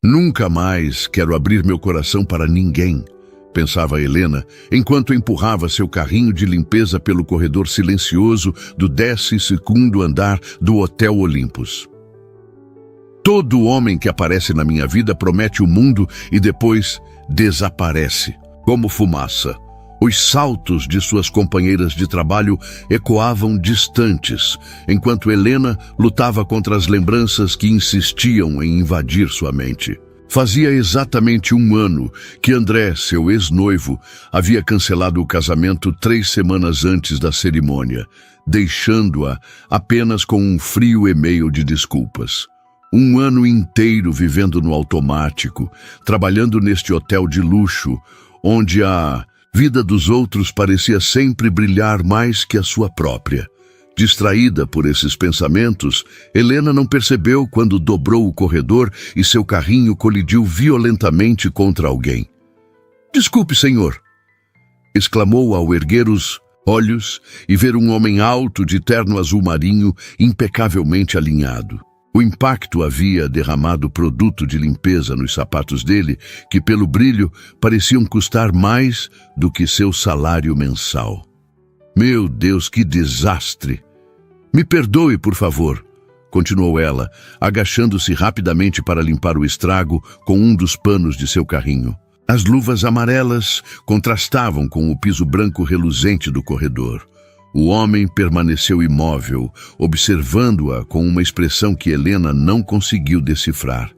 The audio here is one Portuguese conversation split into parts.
Nunca mais quero abrir meu coração para ninguém, pensava Helena, enquanto empurrava seu carrinho de limpeza pelo corredor silencioso do 12º andar do Hotel Olympus. Todo homem que aparece na minha vida promete o mundo e depois desaparece, como fumaça. Os saltos de suas companheiras de trabalho ecoavam distantes, enquanto Helena lutava contra as lembranças que insistiam em invadir sua mente. Fazia exatamente 1 ano que André, seu ex-noivo, havia cancelado o casamento 3 semanas antes da cerimônia, deixando-a apenas com um frio e-mail de desculpas. 1 ano inteiro vivendo no automático, trabalhando neste hotel de luxo, onde a vida dos outros parecia sempre brilhar mais que a sua própria. Distraída por esses pensamentos, Helena não percebeu quando dobrou o corredor e seu carrinho colidiu violentamente contra alguém. "Desculpe, senhor!" exclamou ao erguer os olhos e ver um homem alto de terno azul marinho impecavelmente alinhado. O impacto havia derramado produto de limpeza nos sapatos dele, que pelo brilho pareciam custar mais do que seu salário mensal. "Meu Deus, que desastre! Me perdoe, por favor", continuou ela, agachando-se rapidamente para limpar o estrago com um dos panos de seu carrinho. As luvas amarelas contrastavam com o piso branco reluzente do corredor. O homem permaneceu imóvel, observando-a com uma expressão que Helena não conseguiu decifrar.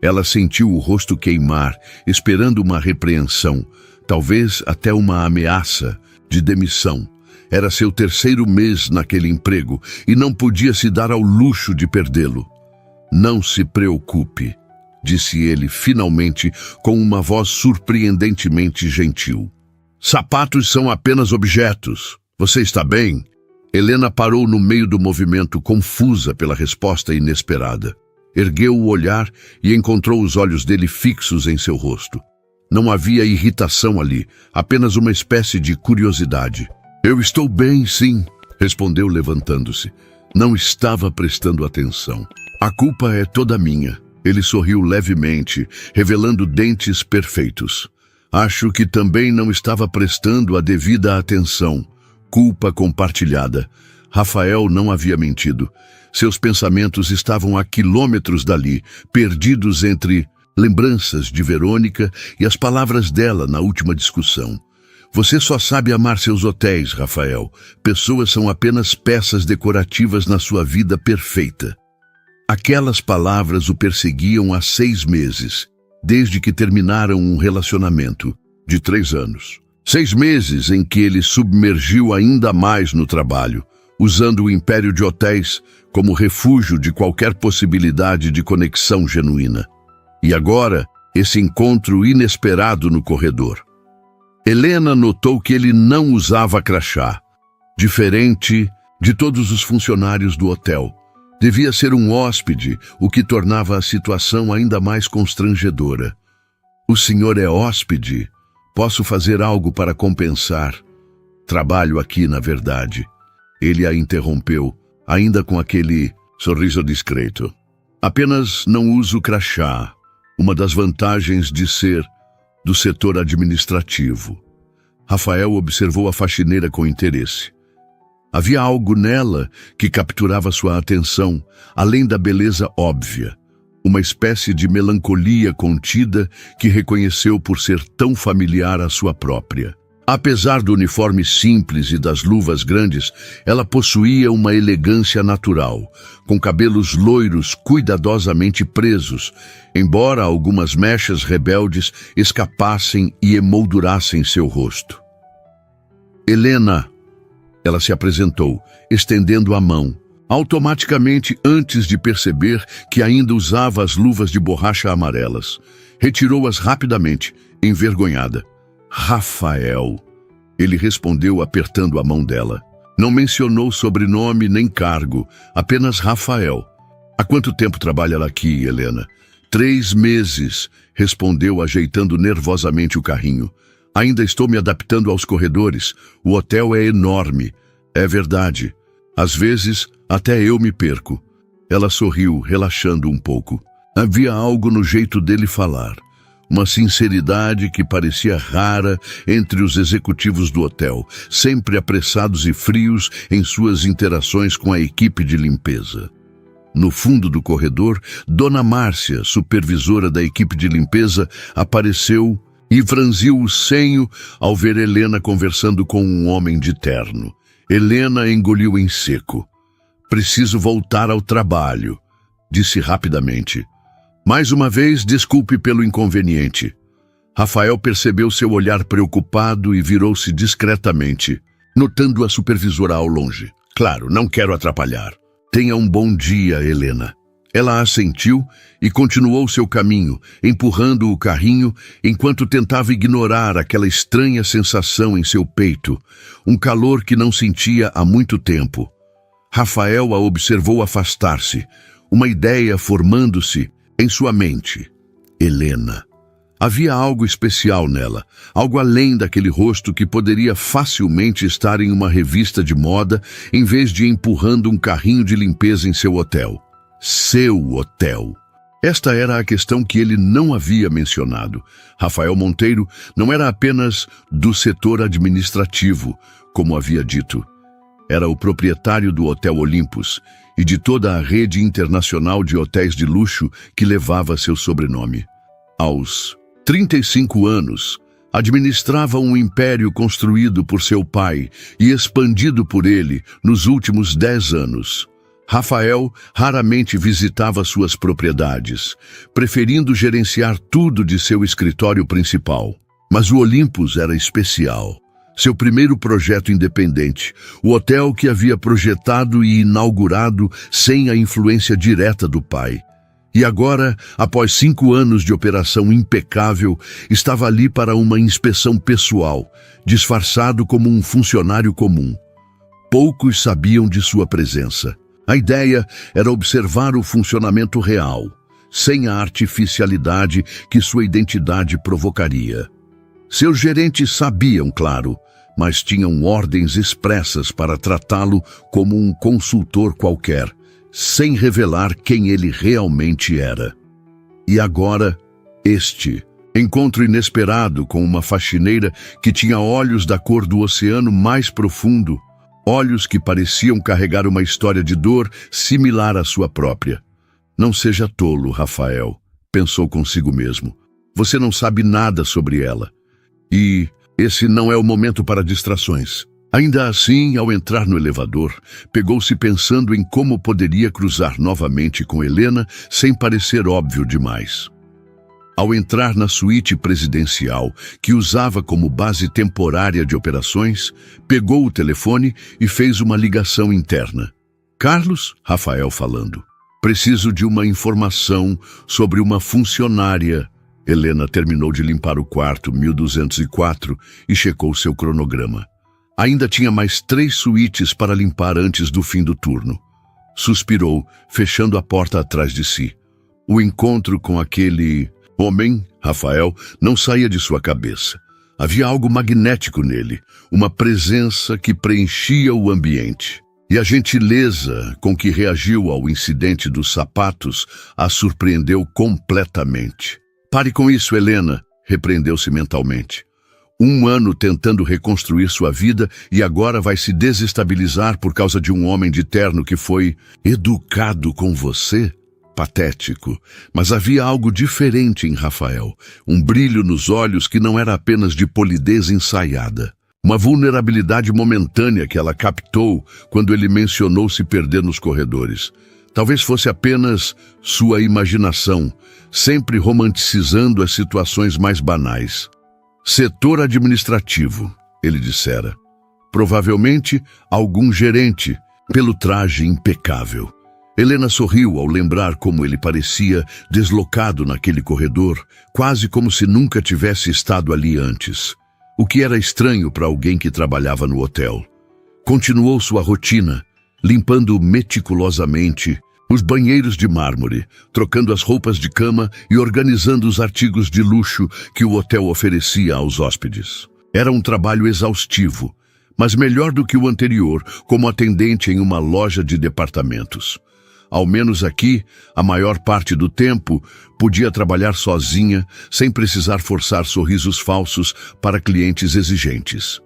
Ela sentiu o rosto queimar, esperando uma repreensão, talvez até uma ameaça de demissão. Era seu 3º mês naquele emprego e não podia se dar ao luxo de perdê-lo. "Não se preocupe", disse ele finalmente com uma voz surpreendentemente gentil. "Sapatos são apenas objetos. Você está bem?" Helena parou no meio do movimento, confusa pela resposta inesperada. Ergueu o olhar e encontrou os olhos dele fixos em seu rosto. Não havia irritação ali, apenas uma espécie de curiosidade. "Eu estou bem, sim", respondeu levantando-se. Não estava prestando atenção. "A culpa é toda minha." Ele sorriu levemente, revelando dentes perfeitos. "Acho que também não estava prestando a devida atenção." Culpa compartilhada. Rafael não havia mentido. Seus pensamentos estavam a quilômetros dali, perdidos entre lembranças de Verônica e as palavras dela na última discussão. "Você só sabe amar seus hotéis, Rafael. Pessoas são apenas peças decorativas na sua vida perfeita." Aquelas palavras o perseguiam há 6 meses, desde que terminaram um relacionamento de 3 anos. 6 meses em que ele submergiu ainda mais no trabalho, usando o império de hotéis como refúgio de qualquer possibilidade de conexão genuína. E agora, esse encontro inesperado no corredor. Helena notou que ele não usava crachá, diferente de todos os funcionários do hotel. Devia ser um hóspede, o que tornava a situação ainda mais constrangedora. "O senhor é hóspede? Posso fazer algo para compensar? Trabalho aqui, na verdade." Ele a interrompeu, ainda com aquele sorriso discreto. "Apenas não uso crachá, uma das vantagens de ser do setor administrativo." Rafael observou a faxineira com interesse. Havia algo nela que capturava sua atenção, além da beleza óbvia. Uma espécie de melancolia contida que reconheceu por ser tão familiar à sua própria. Apesar do uniforme simples e das luvas grandes, ela possuía uma elegância natural, com cabelos loiros cuidadosamente presos, embora algumas mechas rebeldes escapassem e emoldurassem seu rosto. "Helena", ela se apresentou, estendendo a mão. Automaticamente, antes de perceber que ainda usava as luvas de borracha amarelas, retirou-as rapidamente, envergonhada. "Rafael", ele respondeu apertando a mão dela. Não mencionou sobrenome nem cargo, apenas Rafael. "Há quanto tempo trabalha aqui, Helena?" 3 meses, respondeu ajeitando nervosamente o carrinho. "Ainda estou me adaptando aos corredores. O hotel é enorme." "É verdade. Às vezes, até eu me perco." Ela sorriu, relaxando um pouco. Havia algo no jeito dele falar, uma sinceridade que parecia rara entre os executivos do hotel, sempre apressados e frios em suas interações com a equipe de limpeza. No fundo do corredor, Dona Márcia, supervisora da equipe de limpeza, apareceu e franziu o senho ao ver Helena conversando com um homem de terno. Helena engoliu em seco. "Preciso voltar ao trabalho", disse rapidamente. "Mais uma vez, desculpe pelo inconveniente." Rafael percebeu seu olhar preocupado e virou-se discretamente, notando a supervisora ao longe. "Claro, não quero atrapalhar. Tenha um bom dia, Helena." Ela assentiu e continuou seu caminho, empurrando o carrinho enquanto tentava ignorar aquela estranha sensação em seu peito, um calor que não sentia há muito tempo. Rafael a observou afastar-se, uma ideia formando-se em sua mente. Helena. Havia algo especial nela, algo além daquele rosto que poderia facilmente estar em uma revista de moda em vez de empurrando um carrinho de limpeza em seu hotel. Seu hotel. Esta era a questão que ele não havia mencionado. Rafael Monteiro não era apenas do setor administrativo, como havia dito. Era o proprietário do Hotel Olympus e de toda a rede internacional de hotéis de luxo que levava seu sobrenome. Aos 35 anos, administrava um império construído por seu pai e expandido por ele nos últimos 10 anos. Rafael raramente visitava suas propriedades, preferindo gerenciar tudo de seu escritório principal. Mas o Olympus era especial. Seu primeiro projeto independente, o hotel que havia projetado e inaugurado sem a influência direta do pai. E agora, após 5 anos de operação impecável, estava ali para uma inspeção pessoal, disfarçado como um funcionário comum. Poucos sabiam de sua presença. A ideia era observar o funcionamento real, sem a artificialidade que sua identidade provocaria. Seus gerentes sabiam, claro, mas tinham ordens expressas para tratá-lo como um consultor qualquer, sem revelar quem ele realmente era. E agora, este encontro inesperado com uma faxineira que tinha olhos da cor do oceano mais profundo, olhos que pareciam carregar uma história de dor similar à sua própria. "Não seja tolo, Rafael", pensou consigo mesmo. "Você não sabe nada sobre ela. E esse não é o momento para distrações." Ainda assim, ao entrar no elevador, pegou-se pensando em como poderia cruzar novamente com Helena sem parecer óbvio demais. Ao entrar na suíte presidencial, que usava como base temporária de operações, pegou o telefone e fez uma ligação interna. "Carlos?", Rafael falando. "Preciso de uma informação sobre uma funcionária." Helena terminou de limpar o quarto 1204 e checou seu cronograma. Ainda tinha mais 3 suítes para limpar antes do fim do turno. Suspirou, fechando a porta atrás de si. O encontro com aquele homem, Rafael, não saía de sua cabeça. Havia algo magnético nele, uma presença que preenchia o ambiente. E a gentileza com que reagiu ao incidente dos sapatos a surpreendeu completamente. "Pare com isso, Helena", repreendeu-se mentalmente. 1 ano tentando reconstruir sua vida e agora vai se desestabilizar por causa de um homem de terno que foi educado com você? Patético. Mas havia algo diferente em Rafael, um brilho nos olhos que não era apenas de polidez ensaiada. Uma vulnerabilidade momentânea que ela captou quando ele mencionou se perder nos corredores. Talvez fosse apenas sua imaginação, sempre romanticizando as situações mais banais. "Setor administrativo", ele dissera. Provavelmente algum gerente, pelo traje impecável. Helena sorriu ao lembrar como ele parecia deslocado naquele corredor, quase como se nunca tivesse estado ali antes. O que era estranho para alguém que trabalhava no hotel. Continuou sua rotina, limpando meticulosamente os banheiros de mármore, trocando as roupas de cama e organizando os artigos de luxo que o hotel oferecia aos hóspedes. Era um trabalho exaustivo, mas melhor do que o anterior como atendente em uma loja de departamentos. Ao menos aqui, a maior parte do tempo, podia trabalhar sozinha, sem precisar forçar sorrisos falsos para clientes exigentes.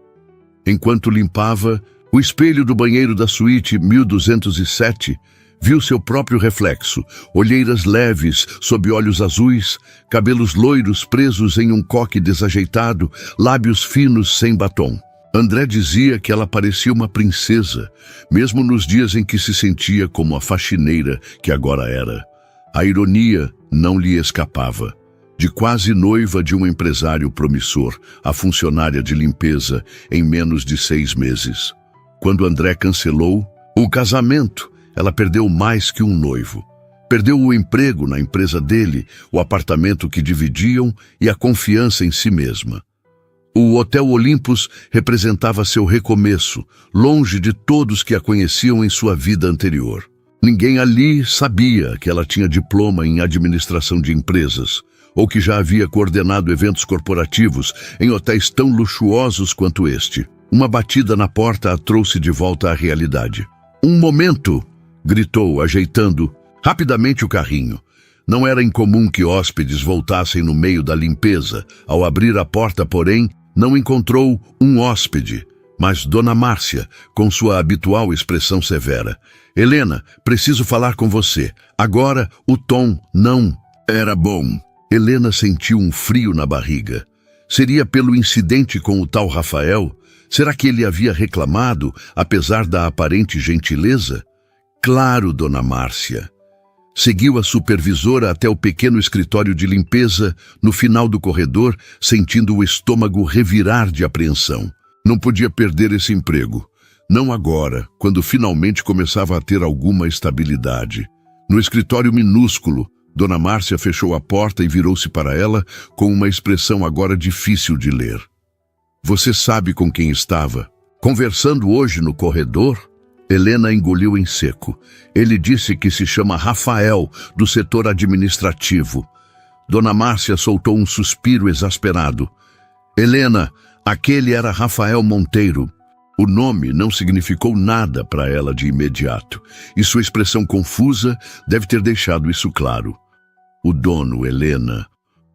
Enquanto limpava, o espelho do banheiro da suíte 1207 viu seu próprio reflexo, olheiras leves sob olhos azuis, cabelos loiros presos em um coque desajeitado, lábios finos sem batom. André dizia que ela parecia uma princesa, mesmo nos dias em que se sentia como a faxineira que agora era. A ironia não lhe escapava. De quase noiva de um empresário promissor, a funcionária de limpeza em menos de 6 meses. Quando André cancelou o casamento, ela perdeu mais que um noivo. Perdeu o emprego na empresa dele, o apartamento que dividiam e a confiança em si mesma. O Hotel Olympus representava seu recomeço, longe de todos que a conheciam em sua vida anterior. Ninguém ali sabia que ela tinha diploma em administração de empresas, ou que já havia coordenado eventos corporativos em hotéis tão luxuosos quanto este. Uma batida na porta a trouxe de volta à realidade. "Um momento!" gritou, ajeitando rapidamente o carrinho. Não era incomum que hóspedes voltassem no meio da limpeza. Ao abrir a porta, porém, não encontrou um hóspede, mas Dona Márcia, com sua habitual expressão severa. "Helena, preciso falar com você." Agora, o tom não era bom. Helena sentiu um frio na barriga. Seria pelo incidente com o tal Rafael? Será que ele havia reclamado, apesar da aparente gentileza? Claro, Dona Márcia. Seguiu a supervisora até o pequeno escritório de limpeza, no final do corredor, sentindo o estômago revirar de apreensão. Não podia perder esse emprego. Não agora, quando finalmente começava a ter alguma estabilidade. No escritório minúsculo, Dona Márcia fechou a porta e virou-se para ela com uma expressão agora difícil de ler. "Você sabe com quem estava? Conversando hoje no corredor?" Helena engoliu em seco. "Ele disse que se chama Rafael, do setor administrativo." Dona Márcia soltou um suspiro exasperado. "Helena, aquele era Rafael Monteiro." O nome não significou nada para ela de imediato, e sua expressão confusa deve ter deixado isso claro. "O dono, Helena.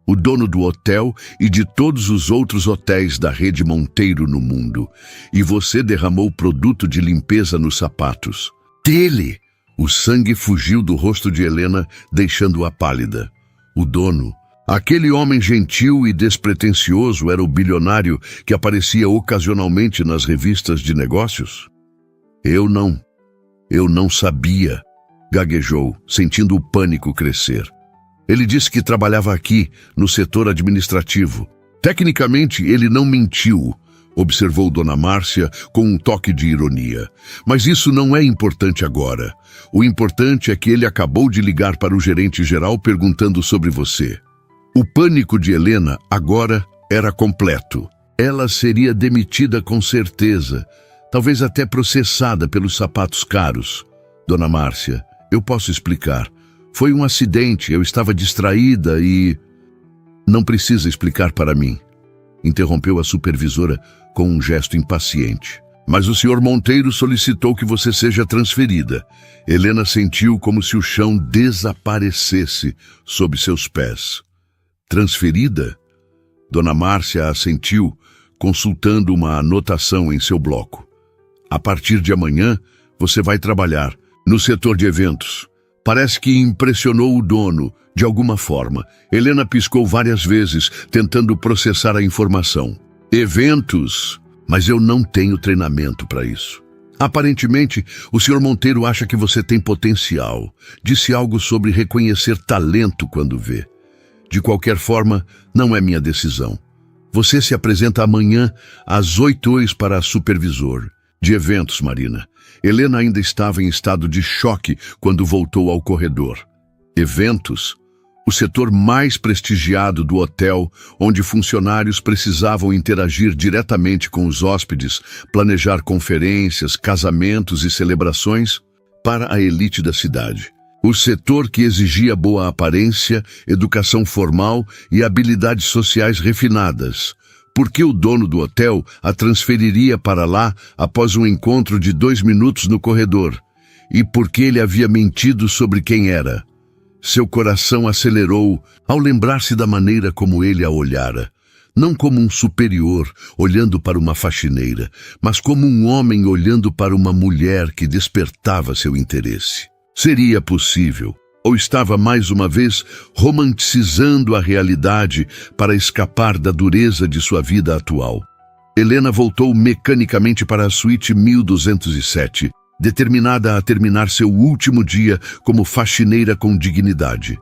O dono do hotel e de todos os outros hotéis da rede Monteiro no mundo. E você derramou produto de limpeza nos sapatos." "Dele!" O sangue fugiu do rosto de Helena, deixando-a pálida. O dono, aquele homem gentil e despretensioso, era o bilionário que aparecia ocasionalmente nas revistas de negócios? Eu não sabia", gaguejou, sentindo o pânico crescer. "Ele disse que trabalhava aqui, no setor administrativo. Tecnicamente, ele não mentiu", observou Dona Márcia com um toque de ironia. "Mas isso não é importante agora. O importante é que ele acabou de ligar para o gerente-geral perguntando sobre você." O pânico de Helena agora era completo. Ela seria demitida com certeza, talvez até processada pelos sapatos caros. "Dona Márcia, eu posso explicar. Foi um acidente, eu estava distraída e..." "Não precisa explicar para mim", interrompeu a supervisora com um gesto impaciente. "Mas o Sr. Monteiro solicitou que você seja transferida." Helena sentiu como se o chão desaparecesse sob seus pés. "Transferida?" Dona Márcia assentiu, consultando uma anotação em seu bloco. "A partir de amanhã, você vai trabalhar no setor de eventos." Parece que impressionou o dono, de alguma forma. Helena piscou várias vezes, tentando processar a informação. "Eventos? Mas eu não tenho treinamento para isso." "Aparentemente, o Sr. Monteiro acha que você tem potencial. Disse algo sobre reconhecer talento quando vê." "De qualquer forma, não é minha decisão. Você se apresenta amanhã às 8h para supervisor de eventos, Marina." Helena ainda estava em estado de choque quando voltou ao corredor. Eventos? O setor mais prestigiado do hotel, onde funcionários precisavam interagir diretamente com os hóspedes, planejar conferências, casamentos e celebrações para a elite da cidade. O setor que exigia boa aparência, educação formal e habilidades sociais refinadas. Por que o dono do hotel a transferiria para lá após um encontro de 2 minutos no corredor? e porque ele havia mentido sobre quem era. Seu coração acelerou ao lembrar-se da maneira como ele a olhara. Não como um superior olhando para uma faxineira, mas como um homem olhando para uma mulher que despertava seu interesse. Seria possível, ou estava mais uma vez romanticizando a realidade para escapar da dureza de sua vida atual. Helena voltou mecanicamente para a suíte 1207, determinada a terminar seu último dia como faxineira com dignidade.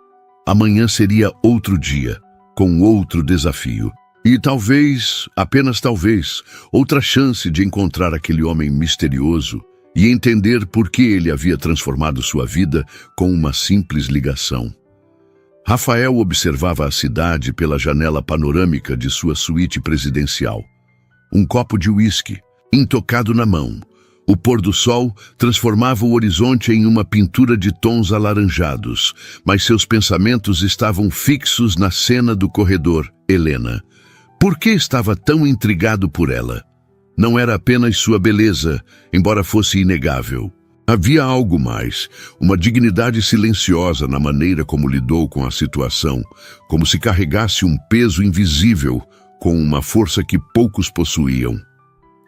Amanhã seria outro dia, com outro desafio. E talvez, apenas talvez, outra chance de encontrar aquele homem misterioso e entender por que ele havia transformado sua vida com uma simples ligação. Rafael observava a cidade pela janela panorâmica de sua suíte presidencial. Um copo de uísque, intocado na mão. O pôr do sol transformava o horizonte em uma pintura de tons alaranjados, mas seus pensamentos estavam fixos na cena do corredor, Helena. Por que estava tão intrigado por ela? Não era apenas sua beleza, embora fosse inegável. Havia algo mais, uma dignidade silenciosa na maneira como lidou com a situação, como se carregasse um peso invisível, com uma força que poucos possuíam.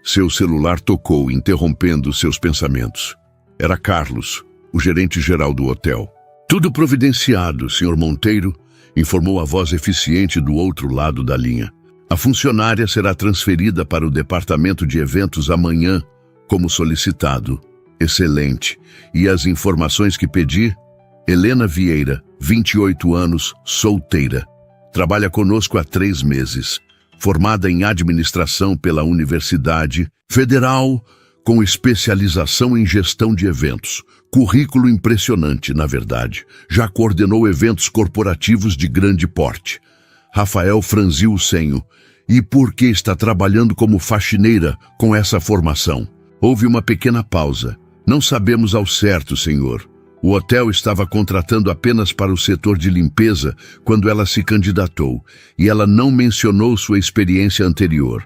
Seu celular tocou, interrompendo seus pensamentos. Era Carlos, o gerente-geral do hotel. Tudo providenciado, Sr. Monteiro, informou a voz eficiente do outro lado da linha. A funcionária será transferida para o departamento de eventos amanhã, como solicitado. Excelente. E as informações que pedi? Helena Vieira, 28 anos, solteira. Trabalha conosco há 3 meses. Formada em administração pela Universidade Federal, com especialização em gestão de eventos. Currículo impressionante, na verdade. Já coordenou eventos corporativos de grande porte. Rafael franziu o senho. E por que está trabalhando como faxineira com essa formação? Houve uma pequena pausa. Não sabemos ao certo, senhor. O hotel estava contratando apenas para o setor de limpeza quando ela se candidatou, e ela não mencionou sua experiência anterior.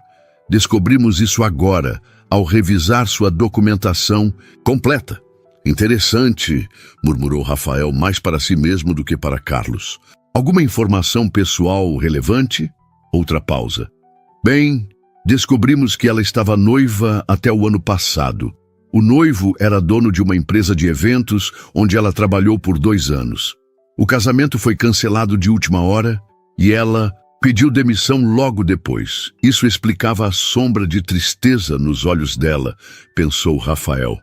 Descobrimos isso agora, ao revisar sua documentação completa. Interessante, murmurou Rafael mais para si mesmo do que para Carlos. Alguma informação pessoal relevante? Outra pausa. Bem, descobrimos que ela estava noiva até o ano passado. O noivo era dono de uma empresa de eventos onde ela trabalhou por 2 anos. O casamento foi cancelado de última hora e ela pediu demissão logo depois. Isso explicava a sombra de tristeza nos olhos dela, pensou Rafael.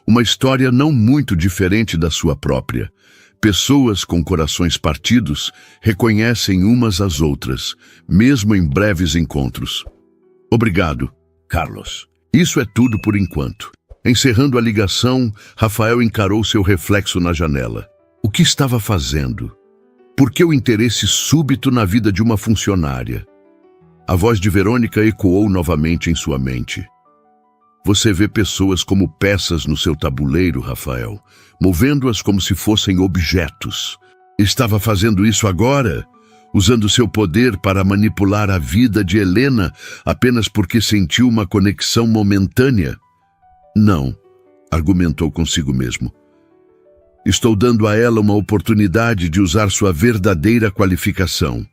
Uma história não muito diferente da sua própria. Pessoas com corações partidos reconhecem umas às outras, mesmo em breves encontros. Obrigado, Carlos. Isso é tudo por enquanto. Encerrando a ligação, Rafael encarou seu reflexo na janela. O que estava fazendo? Por que o interesse súbito na vida de uma funcionária? A voz de Verônica ecoou novamente em sua mente. Você vê pessoas como peças no seu tabuleiro, Rafael, movendo-as como se fossem objetos. Estava fazendo isso agora, usando seu poder para manipular a vida de Helena apenas porque sentiu uma conexão momentânea? Não, argumentou consigo mesmo. Estou dando a ela uma oportunidade de usar sua verdadeira qualificação.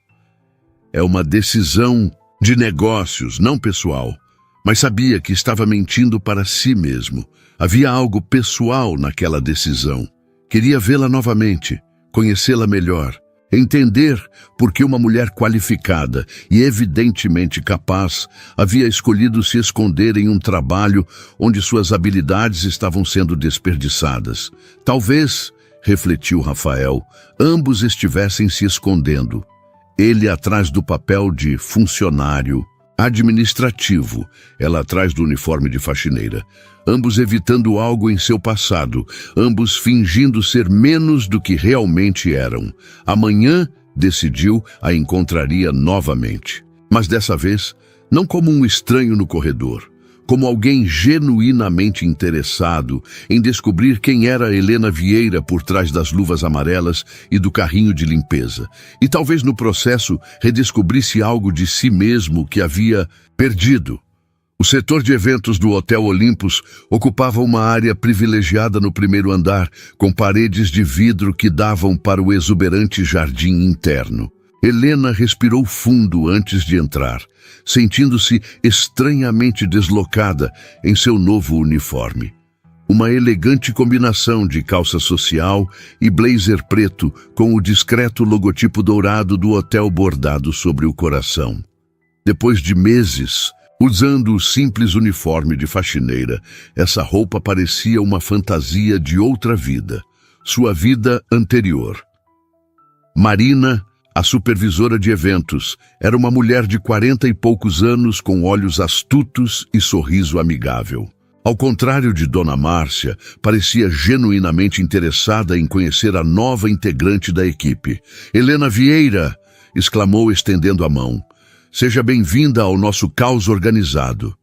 É uma decisão de negócios, não pessoal. Mas sabia que estava mentindo para si mesmo. Havia algo pessoal naquela decisão. Queria vê-la novamente, conhecê-la melhor, entender por que uma mulher qualificada e evidentemente capaz havia escolhido se esconder em um trabalho onde suas habilidades estavam sendo desperdiçadas. Talvez, refletiu Rafael, ambos estivessem se escondendo. Ele atrás do papel de funcionário administrativo, ela atrás do uniforme de faxineira, ambos evitando algo em seu passado, ambos fingindo ser menos do que realmente eram. Amanhã, decidiu, a encontraria novamente. Mas dessa vez, não como um estranho no corredor, como alguém genuinamente interessado em descobrir quem era Helena Vieira por trás das luvas amarelas e do carrinho de limpeza, e talvez no processo redescobrisse algo de si mesmo que havia perdido. O setor de eventos do Hotel Olympus ocupava uma área privilegiada no primeiro andar, com paredes de vidro que davam para o exuberante jardim interno. Helena respirou fundo antes de entrar, sentindo-se estranhamente deslocada em seu novo uniforme. Uma elegante combinação de calça social e blazer preto com o discreto logotipo dourado do hotel bordado sobre o coração. Depois de meses usando o simples uniforme de faxineira, essa roupa parecia uma fantasia de outra vida, sua vida anterior. Marina, a supervisora de eventos, era uma mulher de 40 e poucos anos com olhos astutos e sorriso amigável. Ao contrário de Dona Márcia, parecia genuinamente interessada em conhecer a nova integrante da equipe. Helena Vieira! Exclamou estendendo a mão. Seja bem-vinda ao nosso caos organizado.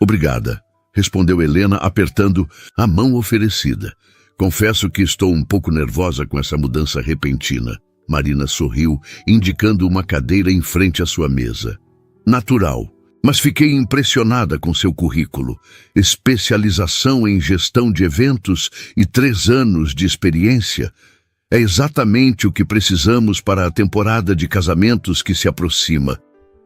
Obrigada, respondeu Helena apertando a mão oferecida. Confesso que estou um pouco nervosa com essa mudança repentina. Marina sorriu, indicando uma cadeira em frente à sua mesa. Natural, mas fiquei impressionada com seu currículo. Especialização em gestão de eventos e 3 anos de experiência. É exatamente o que precisamos para a temporada de casamentos que se aproxima.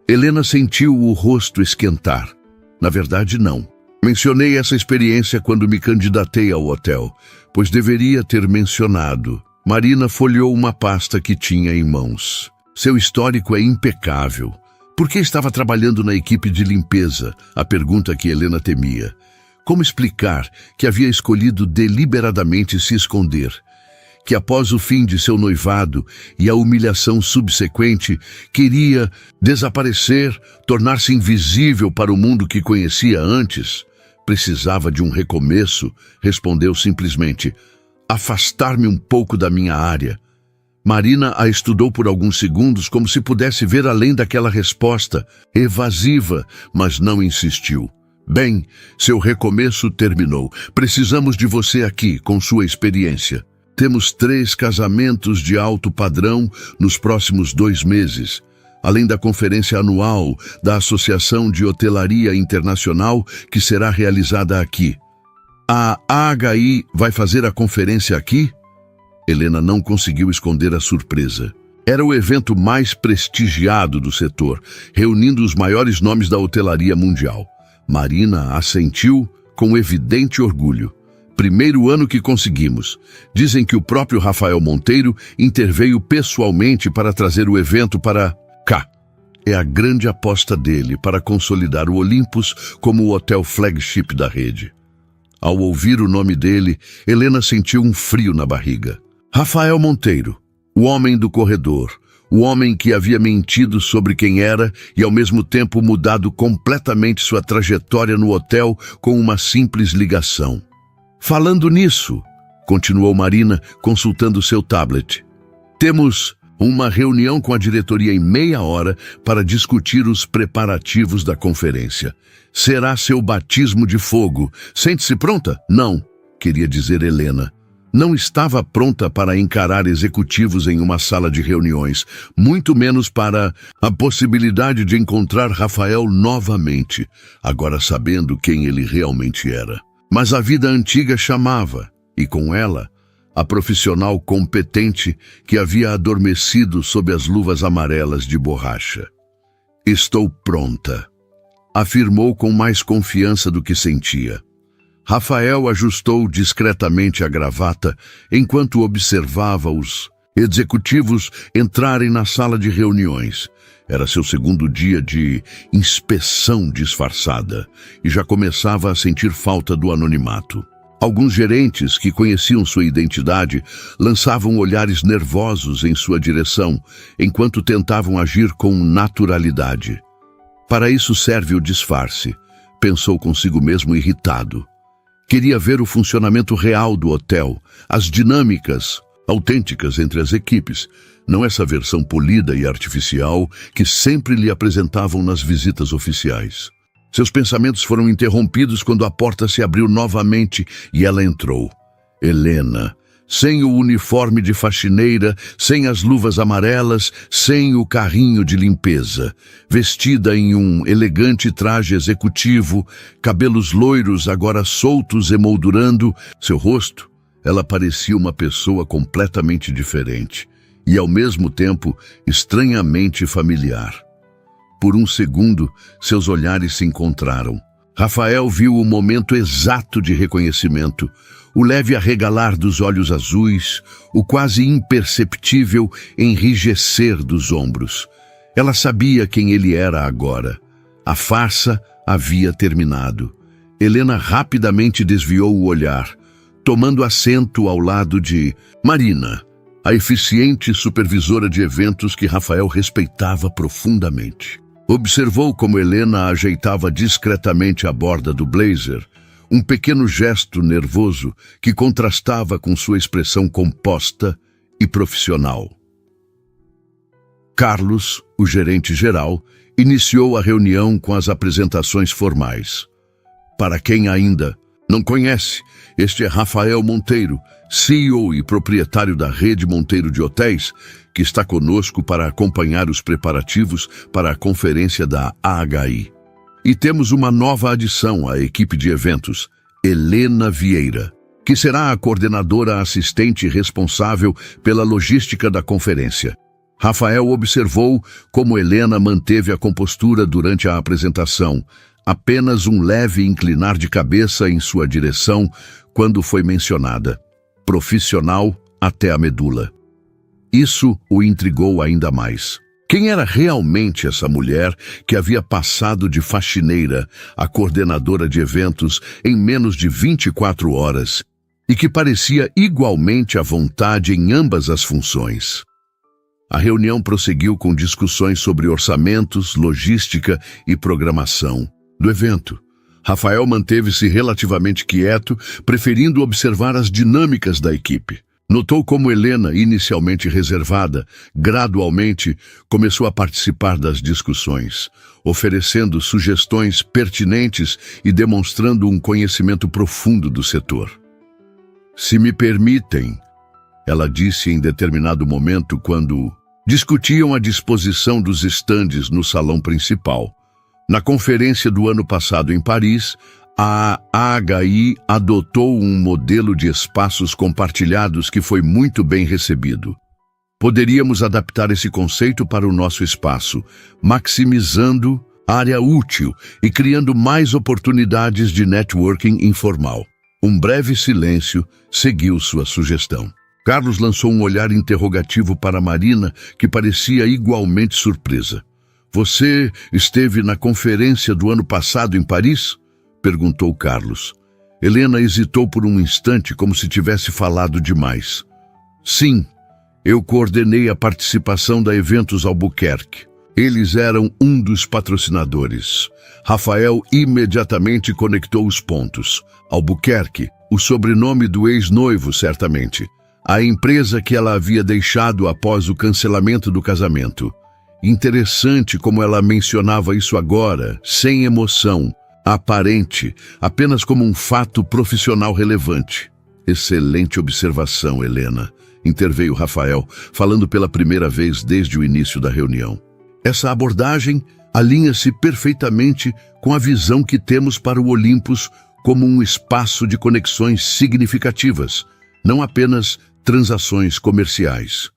Helena sentiu o rosto esquentar. Na verdade, não. Mencionei essa experiência quando me candidatei ao hotel, pois deveria ter mencionado. Marina folheou uma pasta que tinha em mãos. Seu histórico é impecável. Por que estava trabalhando na equipe de limpeza? A pergunta que Helena temia. Como explicar que havia escolhido deliberadamente se esconder? Que após o fim de seu noivado e a humilhação subsequente, queria desaparecer, tornar-se invisível para o mundo que conhecia antes? Precisava de um recomeço, respondeu simplesmente, afastar-me um pouco da minha área. Marina a estudou por alguns segundos como se pudesse ver além daquela resposta, evasiva, mas não insistiu. Bem, seu recomeço terminou. Precisamos de você aqui, com sua experiência. Temos 3 casamentos de alto padrão nos próximos 2 meses, além da conferência anual da Associação de Hotelaria Internacional que será realizada aqui. A AHI vai fazer a conferência aqui? Helena não conseguiu esconder a surpresa. Era o evento mais prestigiado do setor, reunindo os maiores nomes da hotelaria mundial. Marina assentiu com evidente orgulho. Primeiro ano que conseguimos. Dizem que o próprio Rafael Monteiro interveio pessoalmente para trazer o evento para cá. É a grande aposta dele para consolidar o Olympus como o hotel flagship da rede. Ao ouvir o nome dele, Helena sentiu um frio na barriga. Rafael Monteiro, o homem do corredor, o homem que havia mentido sobre quem era e ao mesmo tempo mudado completamente sua trajetória no hotel com uma simples ligação. Falando nisso, continuou Marina, consultando seu tablet, temos uma reunião com a diretoria em meia hora para discutir os preparativos da conferência. Será seu batismo de fogo. Sente-se pronta? Não, queria dizer Helena. Não estava pronta para encarar executivos em uma sala de reuniões, muito menos para a possibilidade de encontrar Rafael novamente, agora sabendo quem ele realmente era. Mas a vida antiga chamava, e com ela, a profissional competente que havia adormecido sob as luvas amarelas de borracha. Estou pronta, afirmou com mais confiança do que sentia. Rafael ajustou discretamente a gravata enquanto observava os executivos entrarem na sala de reuniões. Era seu segundo dia de inspeção disfarçada e já começava a sentir falta do anonimato. Alguns gerentes que conheciam sua identidade lançavam olhares nervosos em sua direção enquanto tentavam agir com naturalidade. Para isso serve o disfarce, pensou consigo mesmo irritado. Queria ver o funcionamento real do hotel, as dinâmicas autênticas entre as equipes, não essa versão polida e artificial que sempre lhe apresentavam nas visitas oficiais. Seus pensamentos foram interrompidos quando a porta se abriu novamente e ela entrou. Helena, sem o uniforme de faxineira, sem as luvas amarelas, sem o carrinho de limpeza. Vestida em um elegante traje executivo, cabelos loiros agora soltos emoldurando seu rosto, ela parecia uma pessoa completamente diferente e, ao mesmo tempo, estranhamente familiar. Por um segundo, seus olhares se encontraram. Rafael viu o momento exato de reconhecimento, o leve arregalar dos olhos azuis, o quase imperceptível enrijecer dos ombros. Ela sabia quem ele era agora. A farsa havia terminado. Helena rapidamente desviou o olhar, tomando assento ao lado de Marina, a eficiente supervisora de eventos que Rafael respeitava profundamente. Observou como Helena ajeitava discretamente a borda do blazer, um pequeno gesto nervoso que contrastava com sua expressão composta e profissional. Carlos, o gerente-geral, iniciou a reunião com as apresentações formais. Para quem ainda não conhece, este é Rafael Monteiro, CEO e proprietário da Rede Monteiro de Hotéis, que está conosco para acompanhar os preparativos para a conferência da AHI. E temos uma nova adição à equipe de eventos, Helena Vieira, que será a coordenadora assistente responsável pela logística da conferência. Rafael observou como Helena manteve a compostura durante a apresentação, apenas um leve inclinar de cabeça em sua direção quando foi mencionada. Profissional até a medula. Isso o intrigou ainda mais. Quem era realmente essa mulher que havia passado de faxineira a coordenadora de eventos em menos de 24 horas e que parecia igualmente à vontade em ambas as funções? A reunião prosseguiu com discussões sobre orçamentos, logística e programação do evento. Rafael manteve-se relativamente quieto, preferindo observar as dinâmicas da equipe. Notou como Helena, inicialmente reservada, gradualmente começou a participar das discussões, oferecendo sugestões pertinentes e demonstrando um conhecimento profundo do setor. "Se me permitem", ela disse em determinado momento quando discutiam a disposição dos estandes no salão principal. Na conferência do ano passado em Paris, a AHI adotou um modelo de espaços compartilhados que foi muito bem recebido. Poderíamos adaptar esse conceito para o nosso espaço, maximizando área útil e criando mais oportunidades de networking informal. Um breve silêncio seguiu sua sugestão. Carlos lançou um olhar interrogativo para Marina, que parecia igualmente surpresa. "Você esteve na conferência do ano passado em Paris?" perguntou Carlos. Helena hesitou por um instante, como se tivesse falado demais. "Sim, eu coordenei a participação da Eventos Albuquerque. Eles eram um dos patrocinadores." Rafael imediatamente conectou os pontos. Albuquerque, o sobrenome do ex-noivo, certamente. A empresa que ela havia deixado após o cancelamento do casamento. Interessante como ela mencionava isso agora, sem emoção, aparente, apenas como um fato profissional relevante. "Excelente observação, Helena", interveio Rafael, falando pela primeira vez desde o início da reunião. "Essa abordagem alinha-se perfeitamente com a visão que temos para o Olympus como um espaço de conexões significativas, não apenas transações comerciais."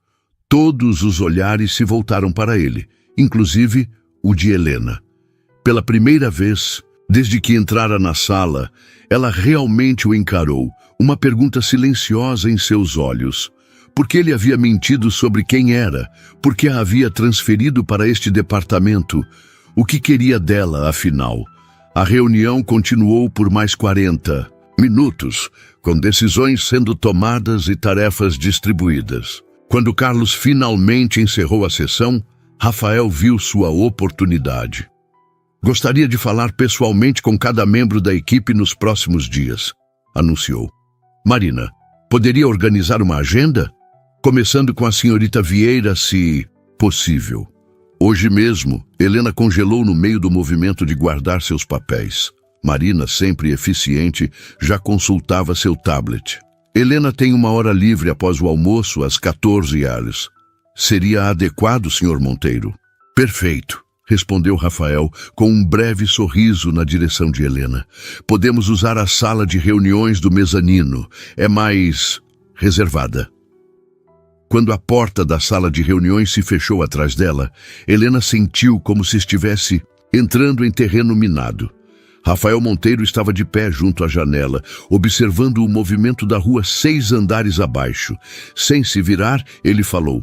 Todos os olhares se voltaram para ele, inclusive o de Helena. Pela primeira vez, desde que entrara na sala, ela realmente o encarou, uma pergunta silenciosa em seus olhos. Por que ele havia mentido sobre quem era? Por que a havia transferido para este departamento? O que queria dela, afinal? A reunião continuou por mais 40 minutos, com decisões sendo tomadas e tarefas distribuídas. Quando Carlos finalmente encerrou a sessão, Rafael viu sua oportunidade. "Gostaria de falar pessoalmente com cada membro da equipe nos próximos dias", anunciou. "Marina, poderia organizar uma agenda? Começando com a senhorita Vieira, se possível." Hoje mesmo, Helena congelou no meio do movimento de guardar seus papéis. Marina, sempre eficiente, já consultava seu tablet. Helena tem uma hora livre após o almoço, às 14 horas. Seria adequado, Sr. Monteiro? Perfeito, respondeu Rafael com um breve sorriso na direção de Helena. Podemos usar a sala de reuniões do mezanino. É mais reservada. Quando a porta da sala de reuniões se fechou atrás dela, Helena sentiu como se estivesse entrando em terreno minado. Rafael Monteiro estava de pé junto à janela, observando o movimento da rua 6 andares abaixo. Sem se virar, ele falou: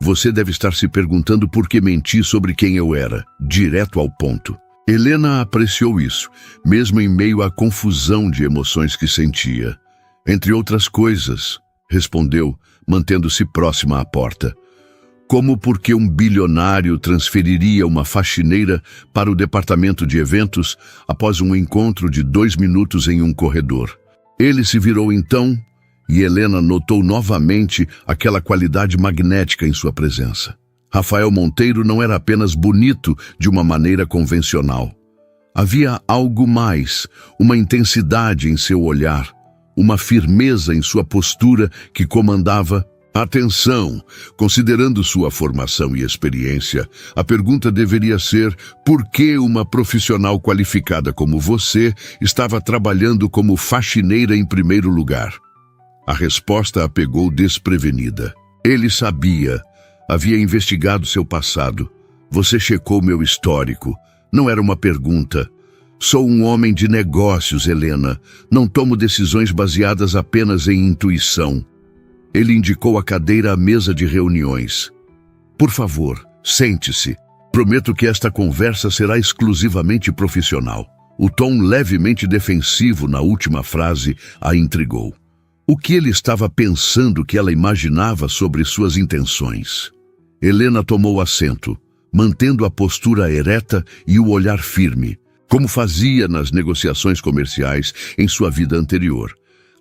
Você deve estar se perguntando por que menti sobre quem eu era, direto ao ponto. Helena apreciou isso, mesmo em meio à confusão de emoções que sentia. Entre outras coisas, respondeu, mantendo-se próxima à porta. Como porque um bilionário transferiria uma faxineira para o departamento de eventos após um encontro de 2 minutos em um corredor. Ele se virou então e Helena notou novamente aquela qualidade magnética em sua presença. Rafael Monteiro não era apenas bonito de uma maneira convencional. Havia algo mais, uma intensidade em seu olhar, uma firmeza em sua postura que comandava. Atenção! Considerando sua formação e experiência, a pergunta deveria ser: por que uma profissional qualificada como você estava trabalhando como faxineira em primeiro lugar? A resposta a pegou desprevenida. Ele sabia. Havia investigado seu passado. Você checou meu histórico. Não era uma pergunta. Sou um homem de negócios, Helena. Não tomo decisões baseadas apenas em intuição. Ele indicou a cadeira à mesa de reuniões. Por favor, sente-se. Prometo que esta conversa será exclusivamente profissional. O tom levemente defensivo na última frase a intrigou. O que ele estava pensando que ela imaginava sobre suas intenções? Helena tomou assento, mantendo a postura ereta e o olhar firme, como fazia nas negociações comerciais em sua vida anterior.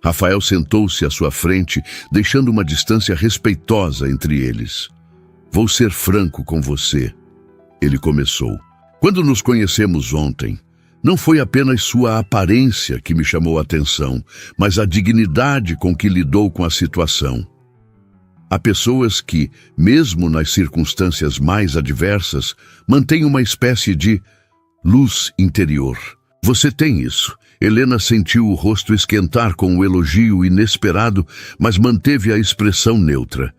Rafael sentou-se à sua frente, deixando uma distância respeitosa entre eles. Vou ser franco com você, ele começou. Quando nos conhecemos ontem, não foi apenas sua aparência que me chamou a atenção, mas a dignidade com que lidou com a situação. Há pessoas que, mesmo nas circunstâncias mais adversas, mantêm uma espécie de luz interior. Você tem isso. Helena sentiu o rosto esquentar com o elogio inesperado, mas manteve a expressão neutra.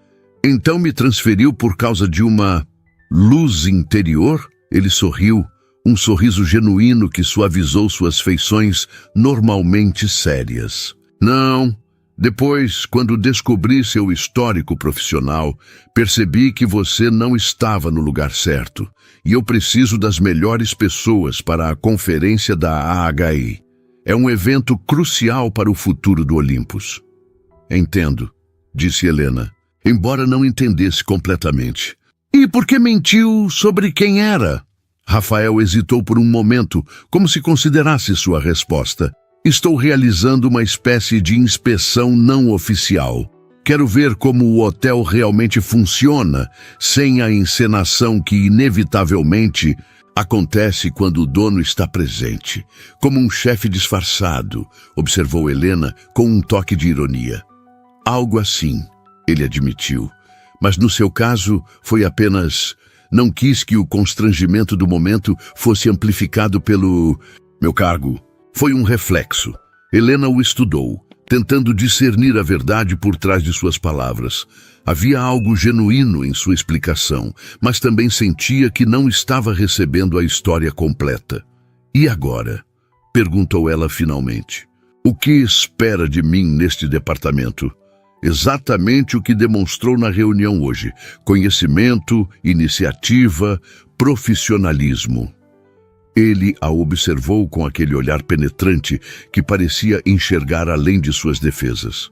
Então me transferiu por causa de uma luz interior? Ele sorriu, um sorriso genuíno que suavizou suas feições normalmente sérias. Não. Depois, quando descobri seu histórico profissional, percebi que você não estava no lugar certo, e eu preciso das melhores pessoas para a conferência da AHI. É um evento crucial para o futuro do Olympus. Entendo, disse Helena, embora não entendesse completamente. E por que mentiu sobre quem era? Rafael hesitou por um momento, como se considerasse sua resposta. Estou realizando uma espécie de inspeção não oficial. Quero ver como o hotel realmente funciona, sem a encenação que inevitavelmente acontece quando o dono está presente, como um chefe disfarçado, observou Helena com um toque de ironia. Algo assim, ele admitiu, mas no seu caso foi apenas... Não quis que o constrangimento do momento fosse amplificado pelo... Meu cargo. Foi um reflexo. Helena o estudou, tentando discernir a verdade por trás de suas palavras. Havia algo genuíno em sua explicação, mas também sentia que não estava recebendo a história completa. E agora? Perguntou ela finalmente. O que espera de mim neste departamento? Exatamente o que demonstrou na reunião hoje. Conhecimento, iniciativa, profissionalismo. Ele a observou com aquele olhar penetrante que parecia enxergar além de suas defesas.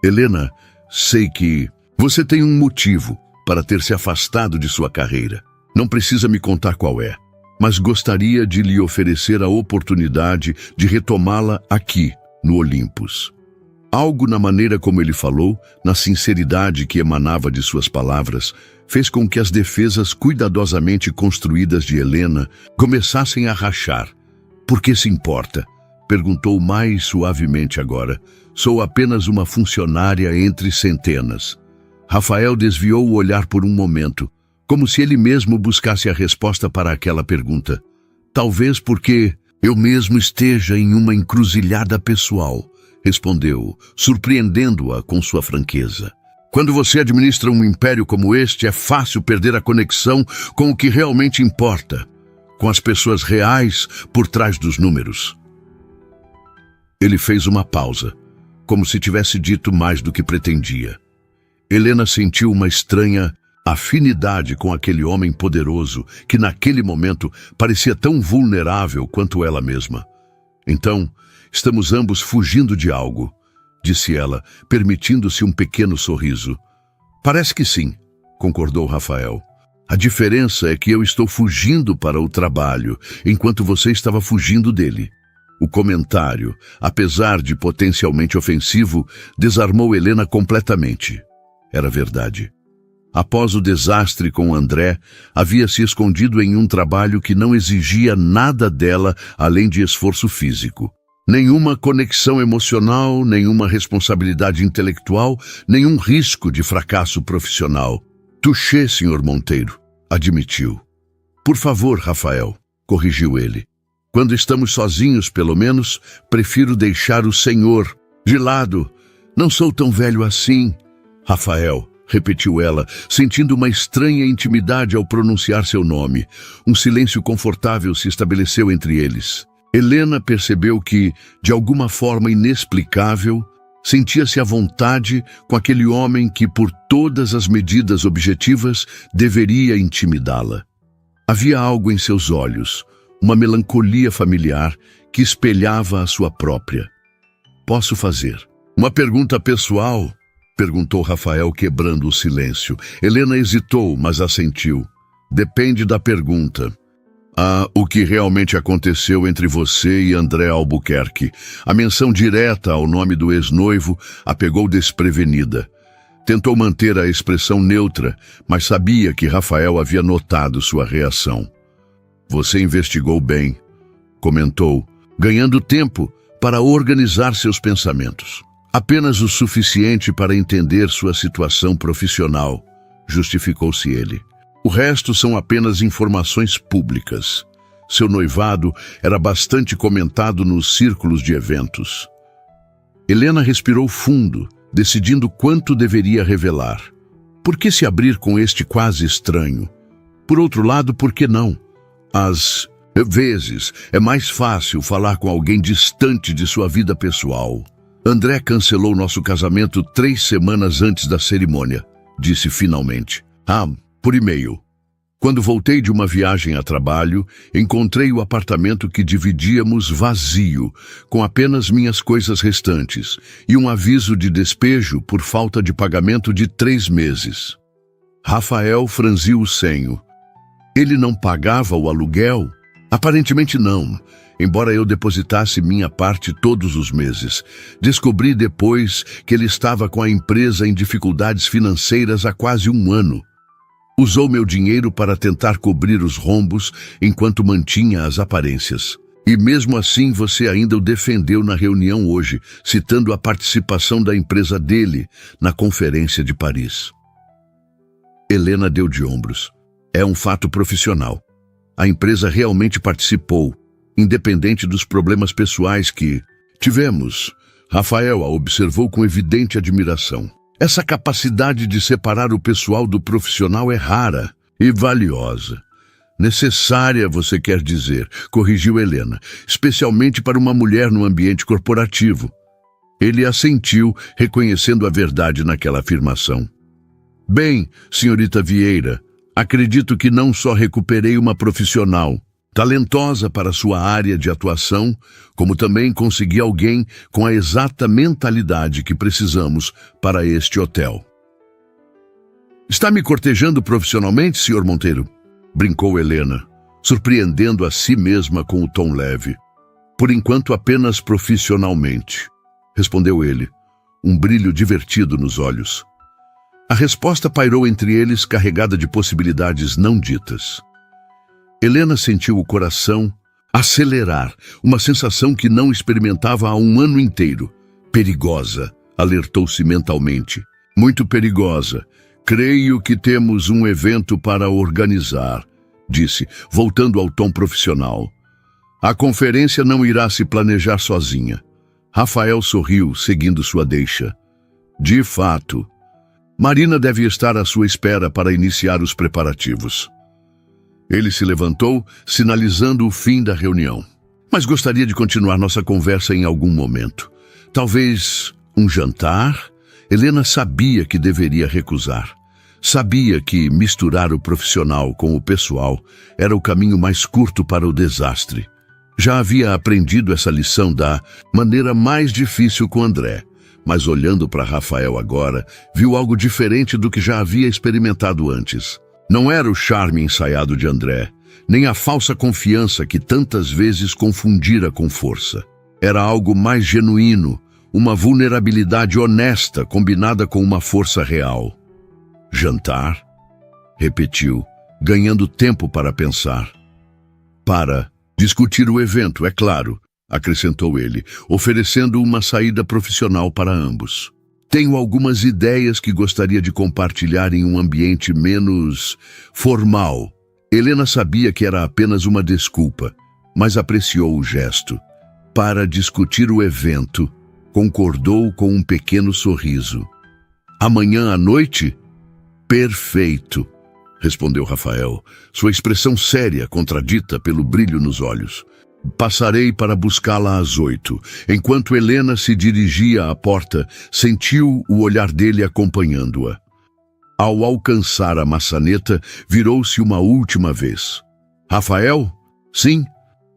Helena, sei que você tem um motivo para ter se afastado de sua carreira. Não precisa me contar qual é, mas gostaria de lhe oferecer a oportunidade de retomá-la aqui, no Olympus. Algo na maneira como ele falou, na sinceridade que emanava de suas palavras, fez com que as defesas cuidadosamente construídas de Helena começassem a rachar. Por que se importa? Perguntou mais suavemente agora. Sou apenas uma funcionária entre centenas. Rafael desviou o olhar por um momento, como se ele mesmo buscasse a resposta para aquela pergunta. Talvez porque eu mesmo esteja em uma encruzilhada pessoal, respondeu, surpreendendo-a com sua franqueza. Quando você administra um império como este, é fácil perder a conexão com o que realmente importa, com as pessoas reais por trás dos números. Ele fez uma pausa, como se tivesse dito mais do que pretendia. Helena sentiu uma estranha afinidade com aquele homem poderoso que naquele momento parecia tão vulnerável quanto ela mesma. Então, estamos ambos fugindo de algo, disse ela, permitindo-se um pequeno sorriso. Parece que sim, concordou Rafael. A diferença é que eu estou fugindo para o trabalho, enquanto você estava fugindo dele. O comentário, apesar de potencialmente ofensivo, desarmou Helena completamente. Era verdade. Após o desastre com André, havia se escondido em um trabalho que não exigia nada dela além de esforço físico. Nenhuma conexão emocional, nenhuma responsabilidade intelectual, nenhum risco de fracasso profissional. Touché, Sr. Monteiro, admitiu. Por favor, Rafael, corrigiu ele. Quando estamos sozinhos, pelo menos, prefiro deixar o senhor de lado. Não sou tão velho assim. Rafael, repetiu ela, sentindo uma estranha intimidade ao pronunciar seu nome. Um silêncio confortável se estabeleceu entre eles. Helena percebeu que, de alguma forma inexplicável, sentia-se à vontade com aquele homem que, por todas as medidas objetivas, deveria intimidá-la. Havia algo em seus olhos, uma melancolia familiar que espelhava a sua própria. Posso fazer uma pergunta pessoal? Perguntou Rafael, quebrando o silêncio. Helena hesitou, mas assentiu. Depende da pergunta. O que realmente aconteceu entre você e André Albuquerque. A menção direta ao nome do ex-noivo a pegou desprevenida. Tentou manter a expressão neutra, mas sabia que Rafael havia notado sua reação. Você investigou bem, comentou, ganhando tempo para organizar seus pensamentos. Apenas o suficiente para entender sua situação profissional, justificou-se ele. O resto são apenas informações públicas. Seu noivado era bastante comentado nos círculos de eventos. Helena respirou fundo, decidindo quanto deveria revelar. Por que se abrir com este quase estranho? Por outro lado, por que não? Às vezes, é mais fácil falar com alguém distante de sua vida pessoal. André cancelou nosso casamento 3 semanas antes da cerimônia, disse finalmente. Por e-mail. Quando voltei de uma viagem a trabalho, encontrei o apartamento que dividíamos vazio, com apenas minhas coisas restantes, e um aviso de despejo por falta de pagamento de 3 meses. Rafael franziu o senho. Ele não pagava o aluguel? Aparentemente não, embora eu depositasse minha parte todos os meses. Descobri depois que ele estava com a empresa em dificuldades financeiras há quase 1 ano. Usou meu dinheiro para tentar cobrir os rombos enquanto mantinha as aparências. E mesmo assim você ainda o defendeu na reunião hoje, citando a participação da empresa dele na Conferência de Paris. Helena deu de ombros. É um fato profissional. A empresa realmente participou, independente dos problemas pessoais que tivemos. Rafael a observou com evidente admiração. Essa capacidade de separar o pessoal do profissional é rara e valiosa. Necessária, você quer dizer, corrigiu Helena, especialmente para uma mulher no ambiente corporativo. Ele assentiu, reconhecendo a verdade naquela afirmação. Bem, senhorita Vieira, acredito que não só recuperei uma profissional talentosa para sua área de atuação, como também consegui alguém com a exata mentalidade que precisamos para este hotel. Está me cortejando profissionalmente, Sr. Monteiro? Brincou Helena, surpreendendo a si mesma com o tom leve. Por enquanto apenas profissionalmente, respondeu ele, um brilho divertido nos olhos. A resposta pairou entre eles carregada de possibilidades não ditas. Helena sentiu o coração Acelerar, uma sensação que não experimentava há um ano inteiro. Perigosa, alertou-se mentalmente. Muito perigosa. Creio que temos um evento para organizar, disse, voltando ao tom profissional. A conferência não irá se planejar sozinha. Rafael sorriu, seguindo sua deixa. De fato. Marina deve estar à sua espera para iniciar os preparativos. Ele se levantou, sinalizando o fim da reunião. Mas gostaria de continuar nossa conversa em algum momento. Talvez um jantar? Helena sabia que deveria recusar. Sabia que misturar o profissional com o pessoal era o caminho mais curto para o desastre. Já havia aprendido essa lição da maneira mais difícil com André, mas olhando para Rafael agora, viu algo diferente do que já havia experimentado antes. Não era o charme ensaiado de André, nem a falsa confiança que tantas vezes confundira com força. Era algo mais genuíno, uma vulnerabilidade honesta combinada com uma força real. Jantar? Repetiu, ganhando tempo para pensar. Para discutir o evento, é claro, acrescentou ele, oferecendo uma saída profissional para ambos. Tenho algumas ideias que gostaria de compartilhar em um ambiente menos formal. Helena sabia que era apenas uma desculpa, mas apreciou o gesto. Para discutir o evento, concordou com um pequeno sorriso. Amanhã à noite? Perfeito, respondeu Rafael, sua expressão séria contradita pelo brilho nos olhos. Passarei para buscá-la às 8. Enquanto Helena se dirigia à porta, sentiu o olhar dele acompanhando-a. Ao alcançar a maçaneta, virou-se uma última vez. Rafael? Sim.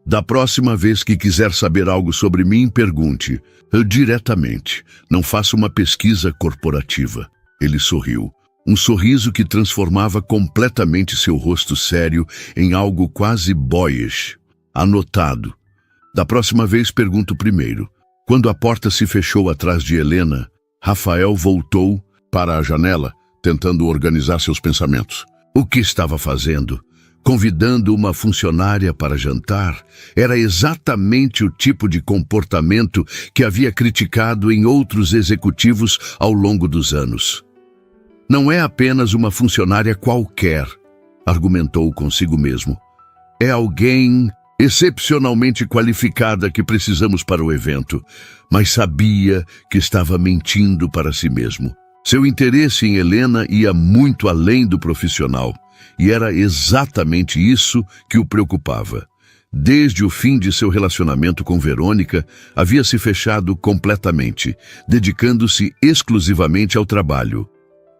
Da próxima vez que quiser saber algo sobre mim, pergunte. Diretamente. Não faça uma pesquisa corporativa. Ele sorriu. Um sorriso que transformava completamente seu rosto sério em algo quase boyish. Anotado. Da próxima vez pergunto primeiro. Quando a porta se fechou atrás de Helena, Rafael voltou para a janela, tentando organizar seus pensamentos. O que estava fazendo? Convidando uma funcionária para jantar? Era exatamente o tipo de comportamento que havia criticado em outros executivos ao longo dos anos. Não é apenas uma funcionária qualquer, argumentou consigo mesmo. É alguém excepcionalmente qualificada que precisamos para o evento, mas sabia que estava mentindo para si mesmo. Seu interesse em Helena ia muito além do profissional, e era exatamente isso que o preocupava. Desde o fim de seu relacionamento com Verônica, havia se fechado completamente, dedicando-se exclusivamente ao trabalho.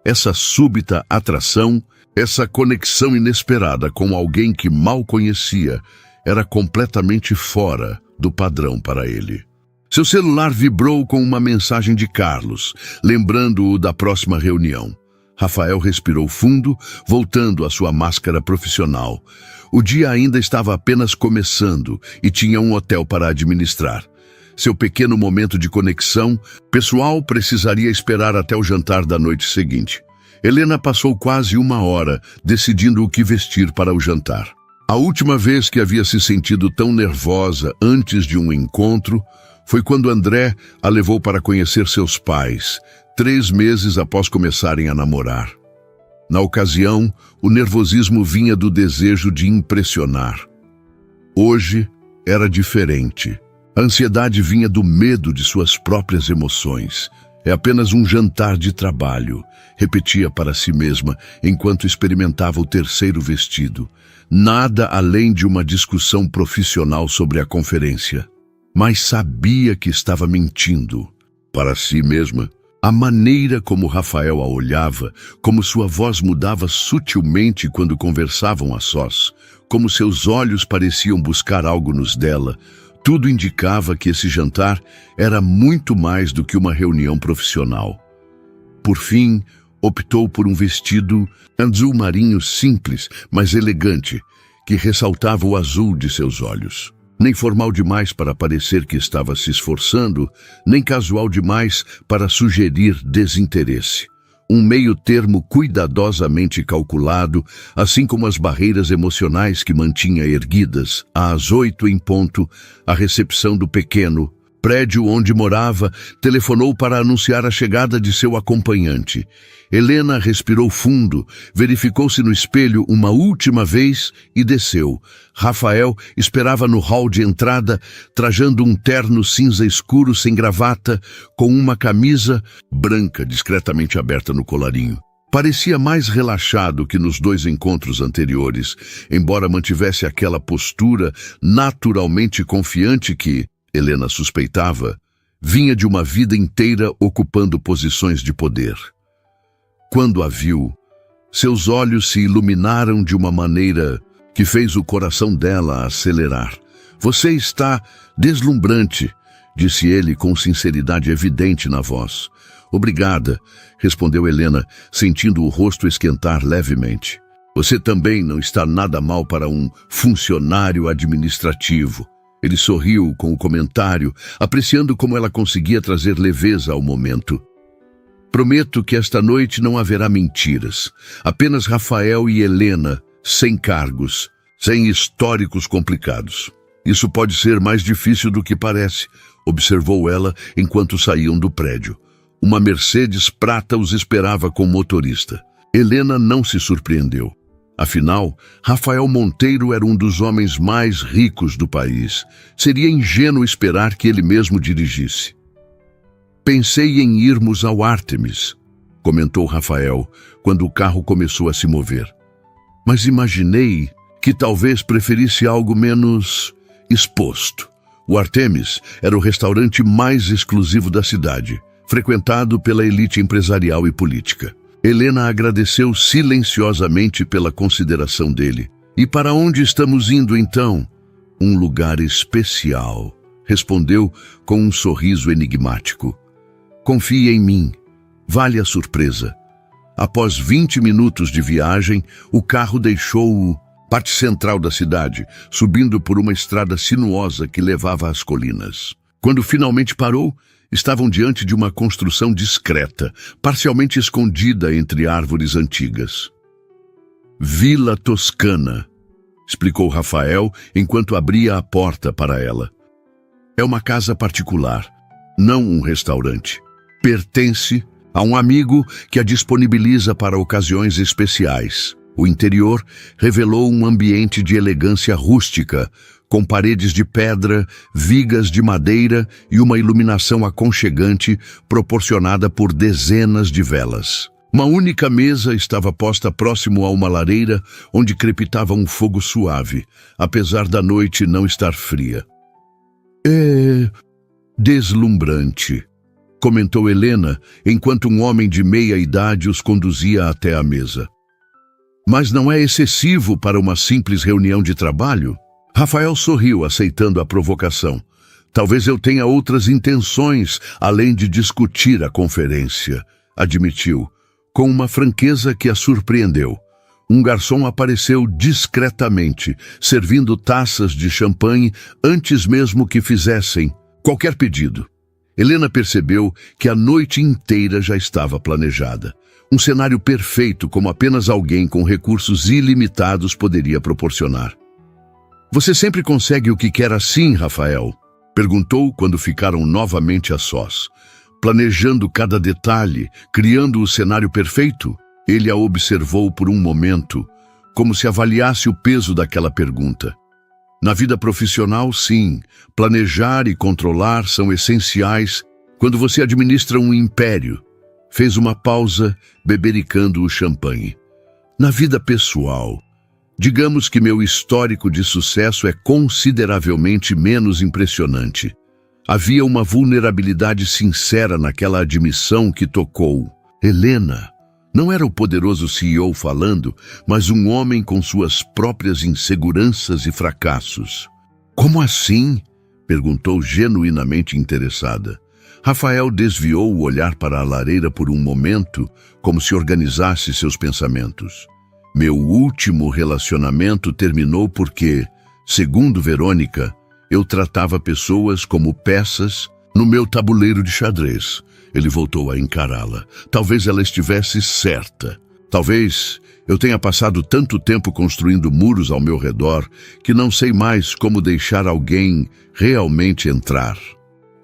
Essa súbita atração, essa conexão inesperada com alguém que mal conhecia, era completamente fora do padrão para ele. Seu celular vibrou com uma mensagem de Carlos, lembrando-o da próxima reunião. Rafael respirou fundo, voltando à sua máscara profissional. O dia ainda estava apenas começando e tinha um hotel para administrar. Seu pequeno momento de conexão pessoal precisaria esperar até o jantar da noite seguinte. Helena passou quase uma hora decidindo o que vestir para o jantar. A última vez que havia se sentido tão nervosa antes de um encontro foi quando André a levou para conhecer seus pais, 3 meses após começarem a namorar. Na ocasião, o nervosismo vinha do desejo de impressionar. Hoje era diferente. A ansiedade vinha do medo de suas próprias emoções. É apenas um jantar de trabalho, repetia para si mesma enquanto experimentava o terceiro vestido. Nada além de uma discussão profissional sobre a conferência. Mas sabia que estava mentindo. Para si mesma, a maneira como Rafael a olhava, como sua voz mudava sutilmente quando conversavam a sós, como seus olhos pareciam buscar algo nos dela, tudo indicava que esse jantar era muito mais do que uma reunião profissional. Por fim, optou por um vestido azul marinho simples, mas elegante, que ressaltava o azul de seus olhos. Nem formal demais para parecer que estava se esforçando, nem casual demais para sugerir desinteresse. um meio-termo cuidadosamente calculado, assim como as barreiras emocionais que mantinha erguidas. Às 8 em ponto, a recepção do pequeno prédio onde morava telefonou para anunciar a chegada de seu acompanhante. Helena respirou fundo, verificou-se no espelho uma última vez e desceu. Rafael esperava no hall de entrada, trajando um terno cinza escuro sem gravata, com uma camisa branca discretamente aberta no colarinho. Parecia mais relaxado que nos 2 encontros anteriores, embora mantivesse aquela postura naturalmente confiante que, Helena suspeitava, vinha de uma vida inteira ocupando posições de poder. Quando a viu, seus olhos se iluminaram de uma maneira que fez o coração dela acelerar. Você está deslumbrante, disse ele com sinceridade evidente na voz. Obrigada, respondeu Helena, sentindo o rosto esquentar levemente. Você também não está nada mal para um funcionário administrativo. Ele sorriu com o comentário, apreciando como ela conseguia trazer leveza ao momento. Prometo que esta noite não haverá mentiras. Apenas Rafael e Helena, sem cargos, sem históricos complicados. Isso pode ser mais difícil do que parece, observou ela enquanto saíam do prédio. Uma Mercedes prata os esperava com motorista. Helena não se surpreendeu. Afinal, Rafael Monteiro era um dos homens mais ricos do país. Seria ingênuo esperar que ele mesmo dirigisse. Pensei em irmos ao Artemis, comentou Rafael, quando o carro começou a se mover. Mas imaginei que talvez preferisse algo menos exposto. O Artemis era o restaurante mais exclusivo da cidade, frequentado pela elite empresarial e política. Helena agradeceu silenciosamente pela consideração dele. E para onde estamos indo então? Um lugar especial, respondeu com um sorriso enigmático. Confie em mim, vale a surpresa. Após 20 minutos de viagem, o carro deixou a parte central da cidade, subindo por uma estrada sinuosa que levava às colinas. Quando finalmente parou, estavam diante de uma construção discreta, parcialmente escondida entre árvores antigas. Vila Toscana, explicou Rafael enquanto abria a porta para ela. É uma casa particular, não um restaurante. Pertence a um amigo que a disponibiliza para ocasiões especiais. O interior revelou um ambiente de elegância rústica, com paredes de pedra, vigas de madeira e uma iluminação aconchegante proporcionada por dezenas de velas. Uma única mesa estava posta próximo a uma lareira onde crepitava um fogo suave, apesar da noite não estar fria. É deslumbrante, comentou Helena, enquanto um homem de meia idade os conduzia até a mesa. Mas não é excessivo para uma simples reunião de trabalho? Rafael sorriu, aceitando a provocação. Talvez eu tenha outras intenções, além de discutir a conferência, admitiu, com uma franqueza que a surpreendeu. Um garçom apareceu discretamente, servindo taças de champanhe antes mesmo que fizessem qualquer pedido. Helena percebeu que a noite inteira já estava planejada. Um cenário perfeito como apenas alguém com recursos ilimitados poderia proporcionar. Você sempre consegue o que quer assim, Rafael? Perguntou quando ficaram novamente a sós. Planejando cada detalhe, criando o cenário perfeito? Ele a observou por um momento, como se avaliasse o peso daquela pergunta. Na vida profissional, sim, planejar e controlar são essenciais quando você administra um império. Fez uma pausa, bebericando o champanhe. Na vida pessoal, digamos que meu histórico de sucesso é consideravelmente menos impressionante. Havia uma vulnerabilidade sincera naquela admissão que tocou. Helena não era o poderoso CEO falando, mas um homem com suas próprias inseguranças e fracassos. Como assim? Perguntou genuinamente interessada. Rafael desviou o olhar para a lareira por um momento, como se organizasse seus pensamentos. Meu último relacionamento terminou porque, segundo Verônica, eu tratava pessoas como peças no meu tabuleiro de xadrez. Ele voltou a encará-la. Talvez ela estivesse certa. Talvez eu tenha passado tanto tempo construindo muros ao meu redor que não sei mais como deixar alguém realmente entrar.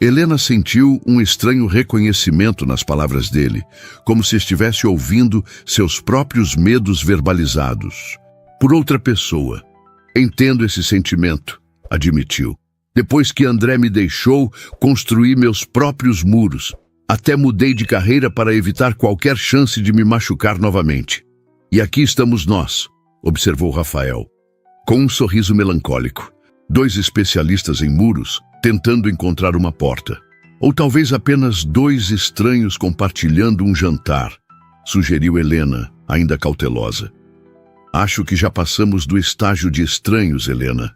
Helena sentiu um estranho reconhecimento nas palavras dele, como se estivesse ouvindo seus próprios medos verbalizados. Por outra pessoa. Entendo esse sentimento, admitiu. Depois que André me deixou, construí meus próprios muros. Até mudei de carreira para evitar qualquer chance de me machucar novamente. E aqui estamos nós, observou Rafael, com um sorriso melancólico. 2 especialistas em muros tentando encontrar uma porta. Ou talvez apenas 2 estranhos compartilhando um jantar, sugeriu Helena, ainda cautelosa. Acho que já passamos do estágio de estranhos, Helena.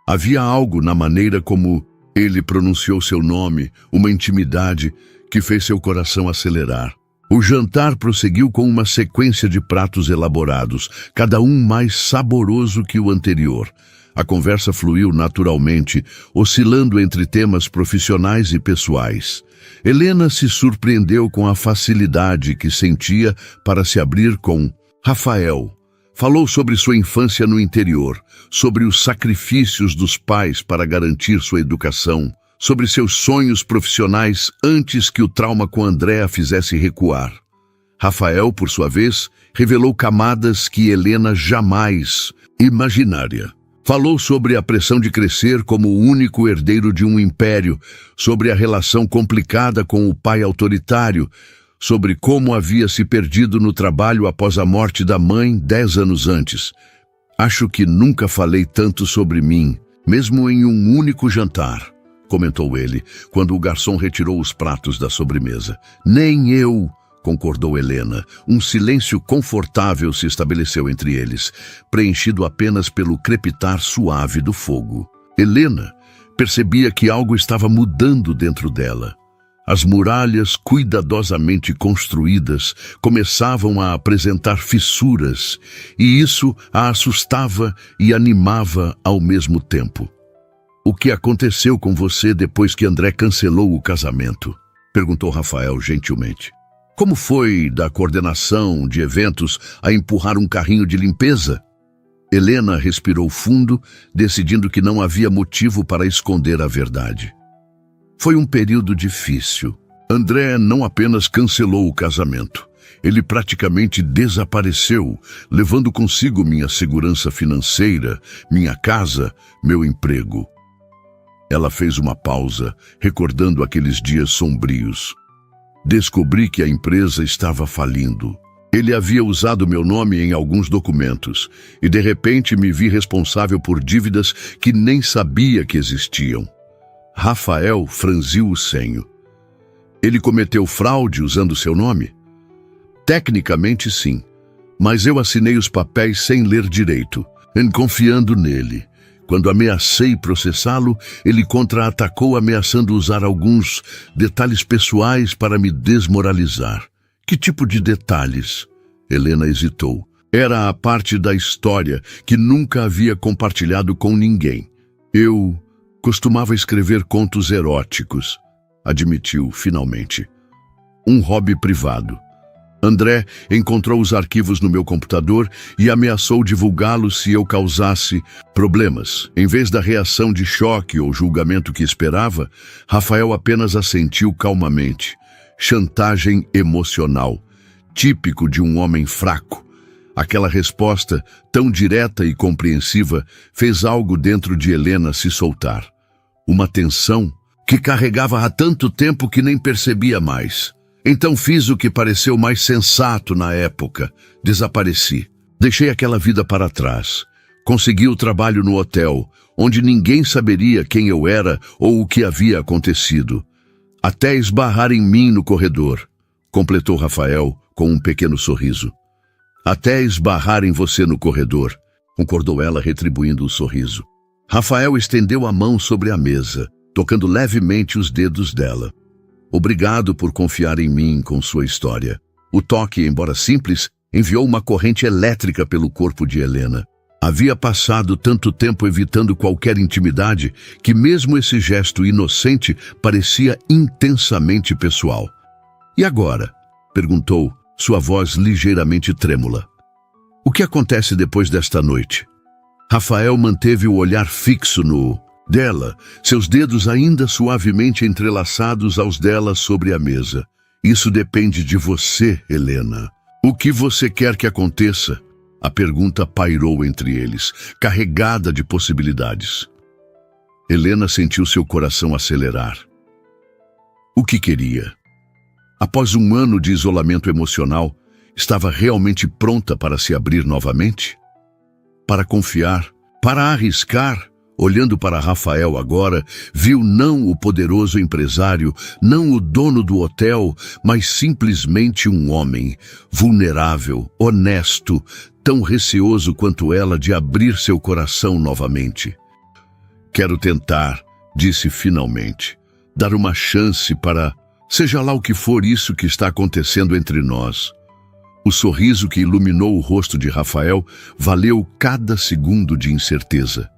Havia algo na maneira como ele pronunciou seu nome, uma intimidade que fez seu coração acelerar. O jantar prosseguiu com uma sequência de pratos elaborados, cada um mais saboroso que o anterior. A conversa fluiu naturalmente, oscilando entre temas profissionais e pessoais. Helena se surpreendeu com a facilidade que sentia para se abrir com Rafael. Falou sobre sua infância no interior, sobre os sacrifícios dos pais para garantir sua educação, sobre seus sonhos profissionais antes que o trauma com André a fizesse recuar. Rafael, por sua vez, revelou camadas que Helena jamais imaginaria. Falou sobre a pressão de crescer como o único herdeiro de um império, sobre a relação complicada com o pai autoritário, sobre como havia se perdido no trabalho após a morte da mãe 10 anos antes. Acho que nunca falei tanto sobre mim, mesmo em um único jantar, comentou ele, quando o garçom retirou os pratos da sobremesa. Nem eu, concordou Helena. Um silêncio confortável se estabeleceu entre eles, preenchido apenas pelo crepitar suave do fogo. Helena percebia que algo estava mudando dentro dela. As muralhas cuidadosamente construídas começavam a apresentar fissuras, e isso a assustava e animava ao mesmo tempo. O que aconteceu com você depois que André cancelou o casamento? Perguntou Rafael gentilmente. Como foi da coordenação de eventos a empurrar um carrinho de limpeza? Helena respirou fundo, decidindo que não havia motivo para esconder a verdade. Foi um período difícil. André não apenas cancelou o casamento, ele praticamente desapareceu, levando consigo minha segurança financeira, minha casa, meu emprego. Ela fez uma pausa, recordando aqueles dias sombrios. Descobri que a empresa estava falindo. Ele havia usado meu nome em alguns documentos e de repente me vi responsável por dívidas que nem sabia que existiam. Rafael franziu o senho. Ele cometeu fraude usando seu nome? Tecnicamente sim, mas eu assinei os papéis sem ler direito, confiando nele. Quando ameacei processá-lo, ele contra-atacou ameaçando usar alguns detalhes pessoais para me desmoralizar. Que tipo de detalhes? Helena hesitou. Era a parte da história que nunca havia compartilhado com ninguém. Eu costumava escrever contos eróticos, admitiu finalmente. Um hobby privado. André encontrou os arquivos no meu computador e ameaçou divulgá-los se eu causasse problemas. Em vez da reação de choque ou julgamento que esperava, Rafael apenas assentiu calmamente. Chantagem emocional, típico de um homem fraco. Aquela resposta, tão direta e compreensiva, fez algo dentro de Helena se soltar. Uma tensão que carregava há tanto tempo que nem percebia mais. Então fiz o que pareceu mais sensato na época. Desapareci. Deixei aquela vida para trás. Consegui o trabalho no hotel, onde ninguém saberia quem eu era ou o que havia acontecido. Até esbarrar em mim no corredor, completou Rafael com um pequeno sorriso. Até esbarrar em você no corredor, concordou ela, retribuindo o sorriso. Rafael estendeu a mão sobre a mesa, tocando levemente os dedos dela. Obrigado por confiar em mim com sua história. O toque, embora simples, enviou uma corrente elétrica pelo corpo de Helena. Havia passado tanto tempo evitando qualquer intimidade que mesmo esse gesto inocente parecia intensamente pessoal. E agora? Perguntou, sua voz ligeiramente trêmula. O que acontece depois desta noite? Rafael manteve o olhar fixo no dela, seus dedos ainda suavemente entrelaçados aos dela sobre a mesa. Isso depende de você, Helena. O que você quer que aconteça? A pergunta pairou entre eles, carregada de possibilidades. Helena sentiu seu coração acelerar. O que queria? Após um ano de isolamento emocional, estava realmente pronta para se abrir novamente? Para confiar, para arriscar? Olhando para Rafael agora, viu não o poderoso empresário, não o dono do hotel, mas simplesmente um homem, vulnerável, honesto, tão receoso quanto ela de abrir seu coração novamente. Quero tentar, disse finalmente, dar uma chance para, seja lá o que for isso que está acontecendo entre nós. O sorriso que iluminou o rosto de Rafael valeu cada segundo de incerteza.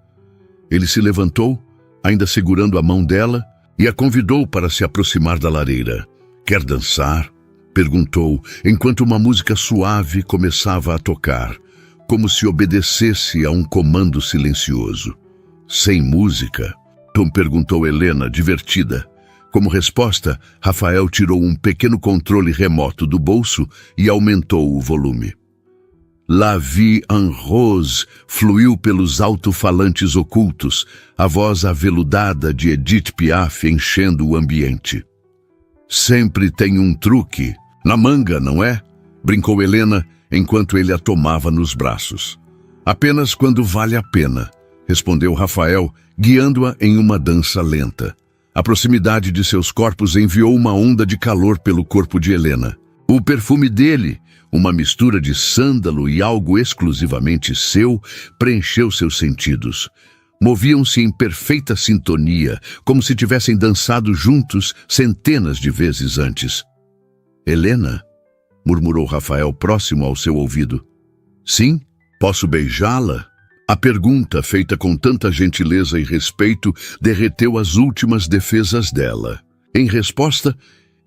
Ele se levantou, ainda segurando a mão dela, e a convidou para se aproximar da lareira. Quer dançar? Perguntou, enquanto uma música suave começava a tocar, como se obedecesse a um comando silencioso. Sem música? Tom perguntou Helena, divertida. Como resposta, Rafael tirou um pequeno controle remoto do bolso e aumentou o volume. La vie en rose fluiu pelos alto-falantes ocultos, a voz aveludada de Edith Piaf enchendo o ambiente. Sempre tem um truque, na manga, não é? Brincou Helena, enquanto ele a tomava nos braços. Apenas quando vale a pena, respondeu Rafael, guiando-a em uma dança lenta. A proximidade de seus corpos enviou uma onda de calor pelo corpo de Helena. O perfume dele, uma mistura de sândalo e algo exclusivamente seu, preencheu seus sentidos. Moviam-se em perfeita sintonia, como se tivessem dançado juntos centenas de vezes antes. Helena, murmurou Rafael próximo ao seu ouvido. Sim, posso beijá-la? A pergunta, feita com tanta gentileza e respeito, derreteu as últimas defesas dela. Em resposta,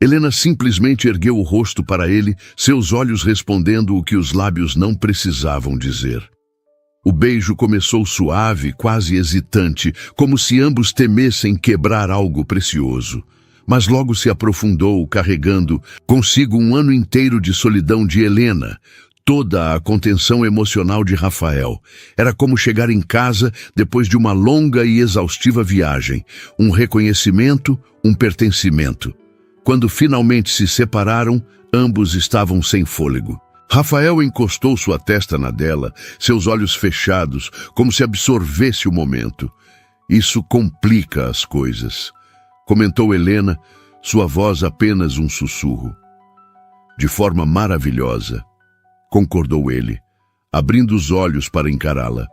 Helena simplesmente ergueu o rosto para ele, seus olhos respondendo o que os lábios não precisavam dizer. O beijo começou suave, quase hesitante, como se ambos temessem quebrar algo precioso. Mas logo se aprofundou, carregando consigo um ano inteiro de solidão de Helena, toda a contenção emocional de Rafael. Era como chegar em casa depois de uma longa e exaustiva viagem, um reconhecimento, um pertencimento. Quando finalmente se separaram, ambos estavam sem fôlego. Rafael encostou sua testa na dela, seus olhos fechados, como se absorvesse o momento. Isso complica as coisas, comentou Helena, sua voz apenas um sussurro. De forma maravilhosa, concordou ele, abrindo os olhos para encará-la.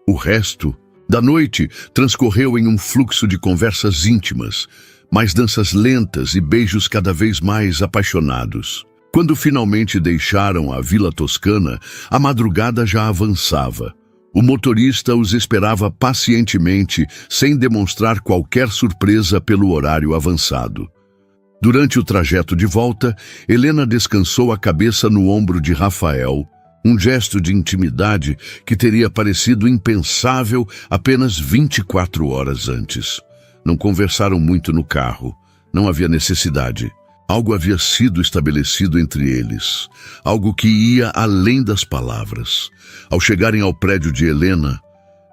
O resto da noite transcorreu em um fluxo de conversas íntimas, mais danças lentas e beijos cada vez mais apaixonados. Quando finalmente deixaram a Vila Toscana, a madrugada já avançava. O motorista os esperava pacientemente, sem demonstrar qualquer surpresa pelo horário avançado. Durante o trajeto de volta, Helena descansou a cabeça no ombro de Rafael, um gesto de intimidade que teria parecido impensável apenas 24 horas antes. Não conversaram muito no carro. Não havia necessidade. Algo havia sido estabelecido entre eles. Algo que ia além das palavras. Ao chegarem ao prédio de Helena,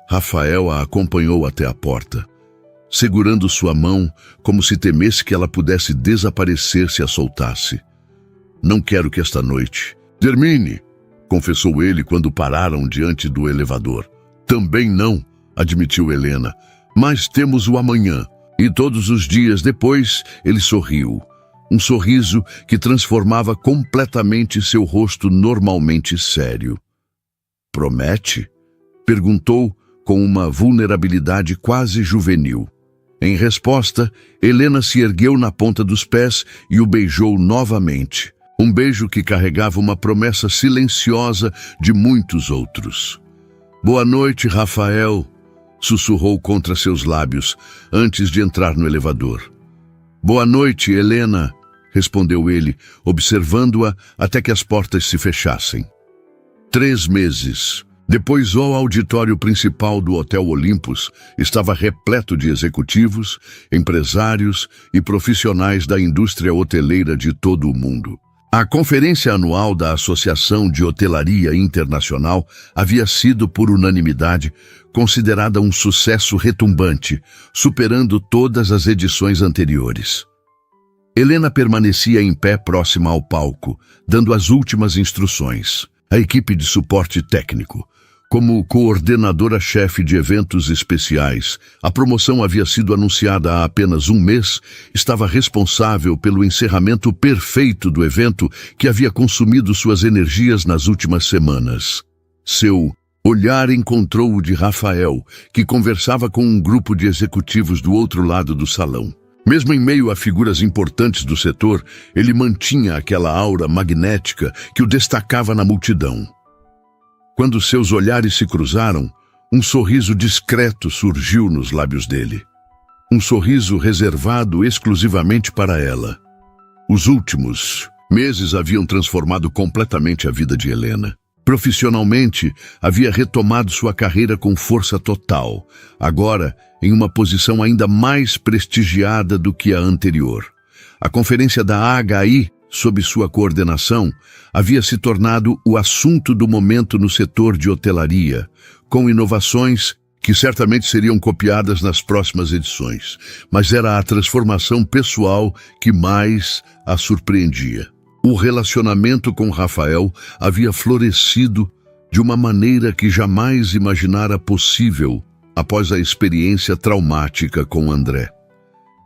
Rafael a acompanhou até a porta, segurando sua mão como se temesse que ela pudesse desaparecer se a soltasse. Não quero que esta noite termine, confessou ele quando pararam diante do elevador. Também não, admitiu Helena. Mas temos o amanhã. E todos os dias depois, ele sorriu. Um sorriso que transformava completamente seu rosto normalmente sério. Promete? Perguntou com uma vulnerabilidade quase juvenil. Em resposta, Helena se ergueu na ponta dos pés e o beijou novamente. Um beijo que carregava uma promessa silenciosa de muitos outros. Boa noite, Rafael, sussurrou contra seus lábios, antes de entrar no elevador. Boa noite, Helena, respondeu ele, observando-a até que as portas se fechassem. 3 meses. Depois, o auditório principal do Hotel Olympus estava repleto de executivos, empresários e profissionais da indústria hoteleira de todo o mundo. A conferência anual da Associação de Hotelaria Internacional havia sido, por unanimidade, considerada um sucesso retumbante, superando todas as edições anteriores. Helena permanecia em pé próxima ao palco, dando as últimas instruções. A equipe de suporte técnico, como coordenadora-chefe de eventos especiais, a promoção havia sido anunciada há apenas 1 mês, estava responsável pelo encerramento perfeito do evento que havia consumido suas energias nas últimas semanas. Seu olhar encontrou o de Rafael, que conversava com um grupo de executivos do outro lado do salão. Mesmo em meio a figuras importantes do setor, ele mantinha aquela aura magnética que o destacava na multidão. Quando seus olhares se cruzaram, um sorriso discreto surgiu nos lábios dele. Um sorriso reservado exclusivamente para ela. Os últimos meses haviam transformado completamente a vida de Helena. Profissionalmente, havia retomado sua carreira com força total, agora em uma posição ainda mais prestigiada do que a anterior. A conferência da HI, sob sua coordenação, havia se tornado o assunto do momento no setor de hotelaria, com inovações que certamente seriam copiadas nas próximas edições, mas era a transformação pessoal que mais a surpreendia. O relacionamento com Rafael havia florescido de uma maneira que jamais imaginara possível após a experiência traumática com André.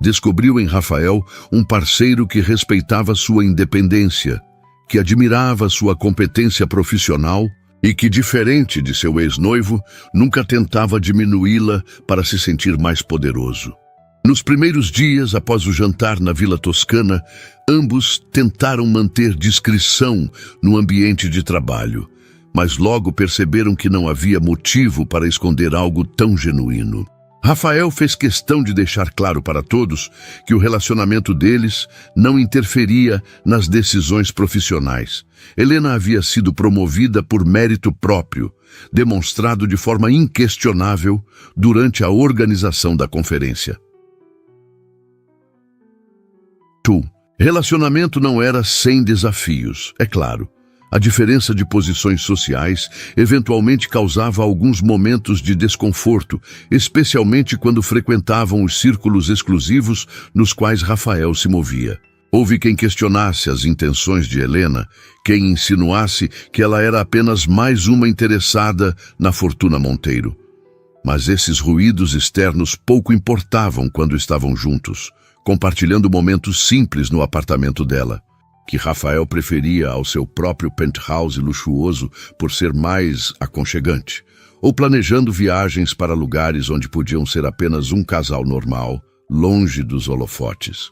Descobriu em Rafael um parceiro que respeitava sua independência, que admirava sua competência profissional e que, diferente de seu ex-noivo, nunca tentava diminuí-la para se sentir mais poderoso. Nos primeiros dias após o jantar na Vila Toscana, ambos tentaram manter discrição no ambiente de trabalho, mas logo perceberam que não havia motivo para esconder algo tão genuíno. Rafael fez questão de deixar claro para todos que o relacionamento deles não interferia nas decisões profissionais. Helena havia sido promovida por mérito próprio, demonstrado de forma inquestionável durante a organização da conferência. Relacionamento não era sem desafios, é claro. A diferença de posições sociais eventualmente causava alguns momentos de desconforto, especialmente quando frequentavam os círculos exclusivos nos quais Rafael se movia. Houve quem questionasse as intenções de Helena, quem insinuasse que ela era apenas mais uma interessada na fortuna Monteiro. Mas esses ruídos externos pouco importavam quando estavam juntos, compartilhando momentos simples no apartamento dela, que Rafael preferia ao seu próprio penthouse luxuoso por ser mais aconchegante, ou planejando viagens para lugares onde podiam ser apenas um casal normal, longe dos holofotes.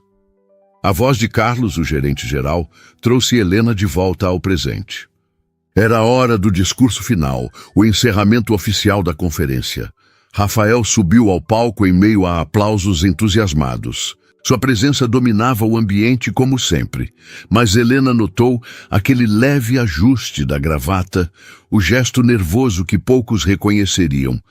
A voz de Carlos, o gerente-geral, trouxe Helena de volta ao presente. Era a hora do discurso final, o encerramento oficial da conferência. Rafael subiu ao palco em meio a aplausos entusiasmados. Sua presença dominava o ambiente como sempre, mas Helena notou aquele leve ajuste da gravata, o gesto nervoso que poucos reconheceriam.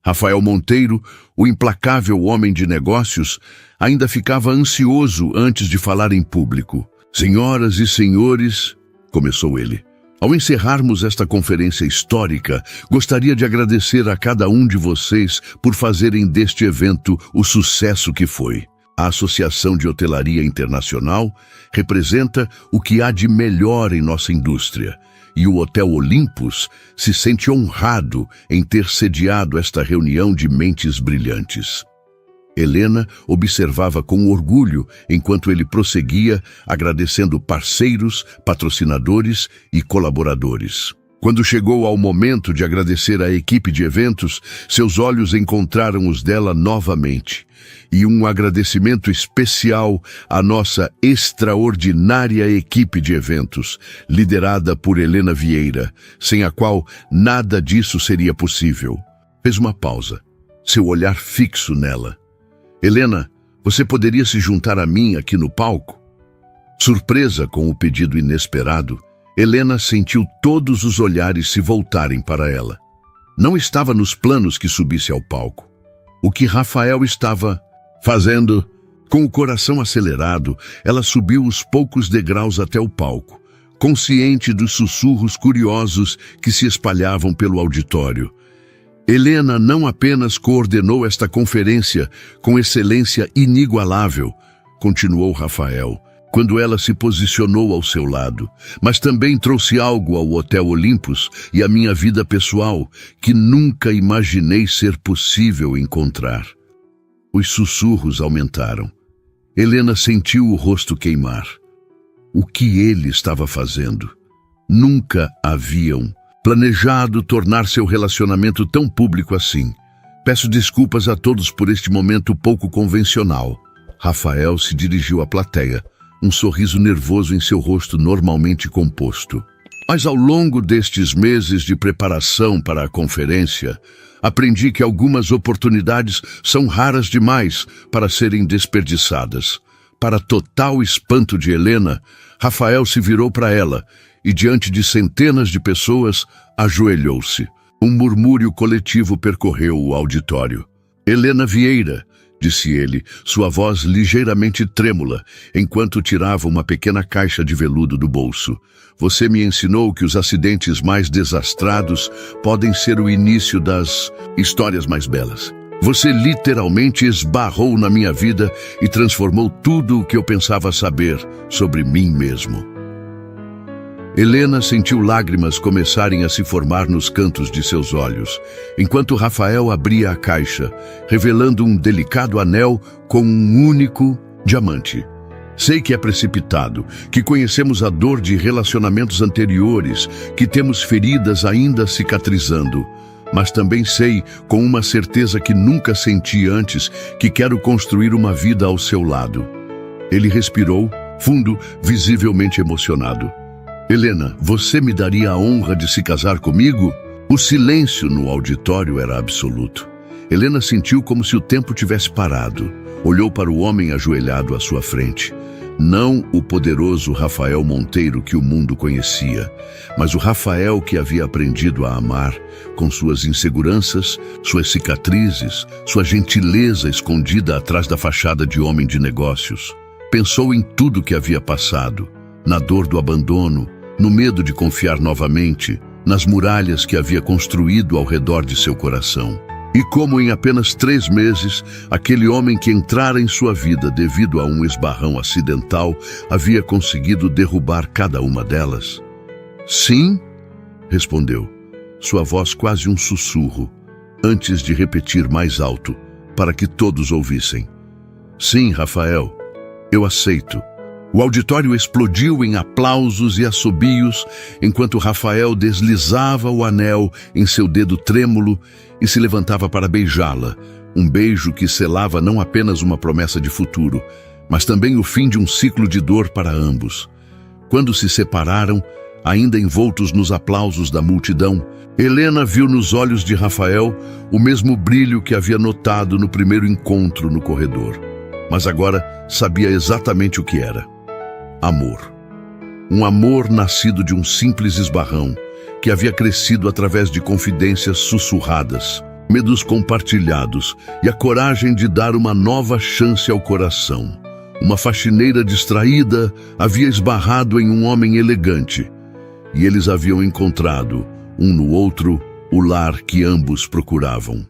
Rafael Monteiro, o implacável homem de negócios, ainda ficava ansioso antes de falar em público. "Senhoras e senhores", começou ele, "ao encerrarmos esta conferência histórica, gostaria de agradecer a cada um de vocês por fazerem deste evento o sucesso que foi. A Associação de Hotelaria Internacional representa o que há de melhor em nossa indústria, e o Hotel Olympus se sente honrado em ter sediado esta reunião de mentes brilhantes." Helena observava com orgulho enquanto ele prosseguia, agradecendo parceiros, patrocinadores e colaboradores. Quando chegou ao momento de agradecer à equipe de eventos, seus olhos encontraram os dela novamente. E um agradecimento especial à nossa extraordinária equipe de eventos, liderada por Helena Vieira, sem a qual nada disso seria possível. Fez uma pausa, seu olhar fixo nela. "Helena, você poderia se juntar a mim aqui no palco?" Surpresa com o pedido inesperado, Helena sentiu todos os olhares se voltarem para ela. Não estava nos planos que subisse ao palco. O que Rafael estava fazendo? Com o coração acelerado, ela subiu os poucos degraus até o palco, consciente dos sussurros curiosos que se espalhavam pelo auditório. Helena não apenas coordenou esta conferência com excelência inigualável, continuou Rafael, quando ela se posicionou ao seu lado, mas também trouxe algo ao Hotel Olympus e à minha vida pessoal que nunca imaginei ser possível encontrar. Os sussurros aumentaram. Helena sentiu o rosto queimar. O que ele estava fazendo? Nunca haviam planejado tornar seu relacionamento tão público assim. Peço desculpas a todos por este momento pouco convencional. Rafael se dirigiu à plateia, um sorriso nervoso em seu rosto normalmente composto. Mas ao longo destes meses de preparação para a conferência, aprendi que algumas oportunidades são raras demais para serem desperdiçadas. Para total espanto de Helena, Rafael se virou para ela e, diante de centenas de pessoas, ajoelhou-se. Um murmúrio coletivo percorreu o auditório. Helena Vieira, disse ele, sua voz ligeiramente trêmula, enquanto tirava uma pequena caixa de veludo do bolso. Você me ensinou que os acidentes mais desastrados podem ser o início das histórias mais belas. Você literalmente esbarrou na minha vida e transformou tudo o que eu pensava saber sobre mim mesmo. Helena sentiu lágrimas começarem a se formar nos cantos de seus olhos, enquanto Rafael abria a caixa, revelando um delicado anel com um único diamante. Sei que é precipitado, que conhecemos a dor de relacionamentos anteriores, que temos feridas ainda cicatrizando, mas também sei, com uma certeza que nunca senti antes, que quero construir uma vida ao seu lado. Ele respirou, fundo, visivelmente emocionado. Helena, você me daria a honra de se casar comigo? O silêncio no auditório era absoluto. Helena sentiu como se o tempo tivesse parado. Olhou para o homem ajoelhado à sua frente. Não o poderoso Rafael Monteiro que o mundo conhecia, mas o Rafael que havia aprendido a amar, com suas inseguranças, suas cicatrizes, sua gentileza escondida atrás da fachada de homem de negócios. Pensou em tudo que havia passado, na dor do abandono, no medo de confiar novamente, nas muralhas que havia construído ao redor de seu coração. E como em apenas 3 meses, aquele homem que entrara em sua vida devido a um esbarrão acidental havia conseguido derrubar cada uma delas. Sim, respondeu, sua voz quase um sussurro, antes de repetir mais alto, para que todos ouvissem. Sim, Rafael, eu aceito. O auditório explodiu em aplausos e assobios, enquanto Rafael deslizava o anel em seu dedo trêmulo e se levantava para beijá-la, um beijo que selava não apenas uma promessa de futuro, mas também o fim de um ciclo de dor para ambos. Quando se separaram, ainda envoltos nos aplausos da multidão, Helena viu nos olhos de Rafael o mesmo brilho que havia notado no primeiro encontro no corredor, mas agora sabia exatamente o que era. Amor. Um amor nascido de um simples esbarrão, que havia crescido através de confidências sussurradas, medos compartilhados e a coragem de dar uma nova chance ao coração. Uma faxineira distraída havia esbarrado em um homem elegante, e eles haviam encontrado, um no outro, o lar que ambos procuravam.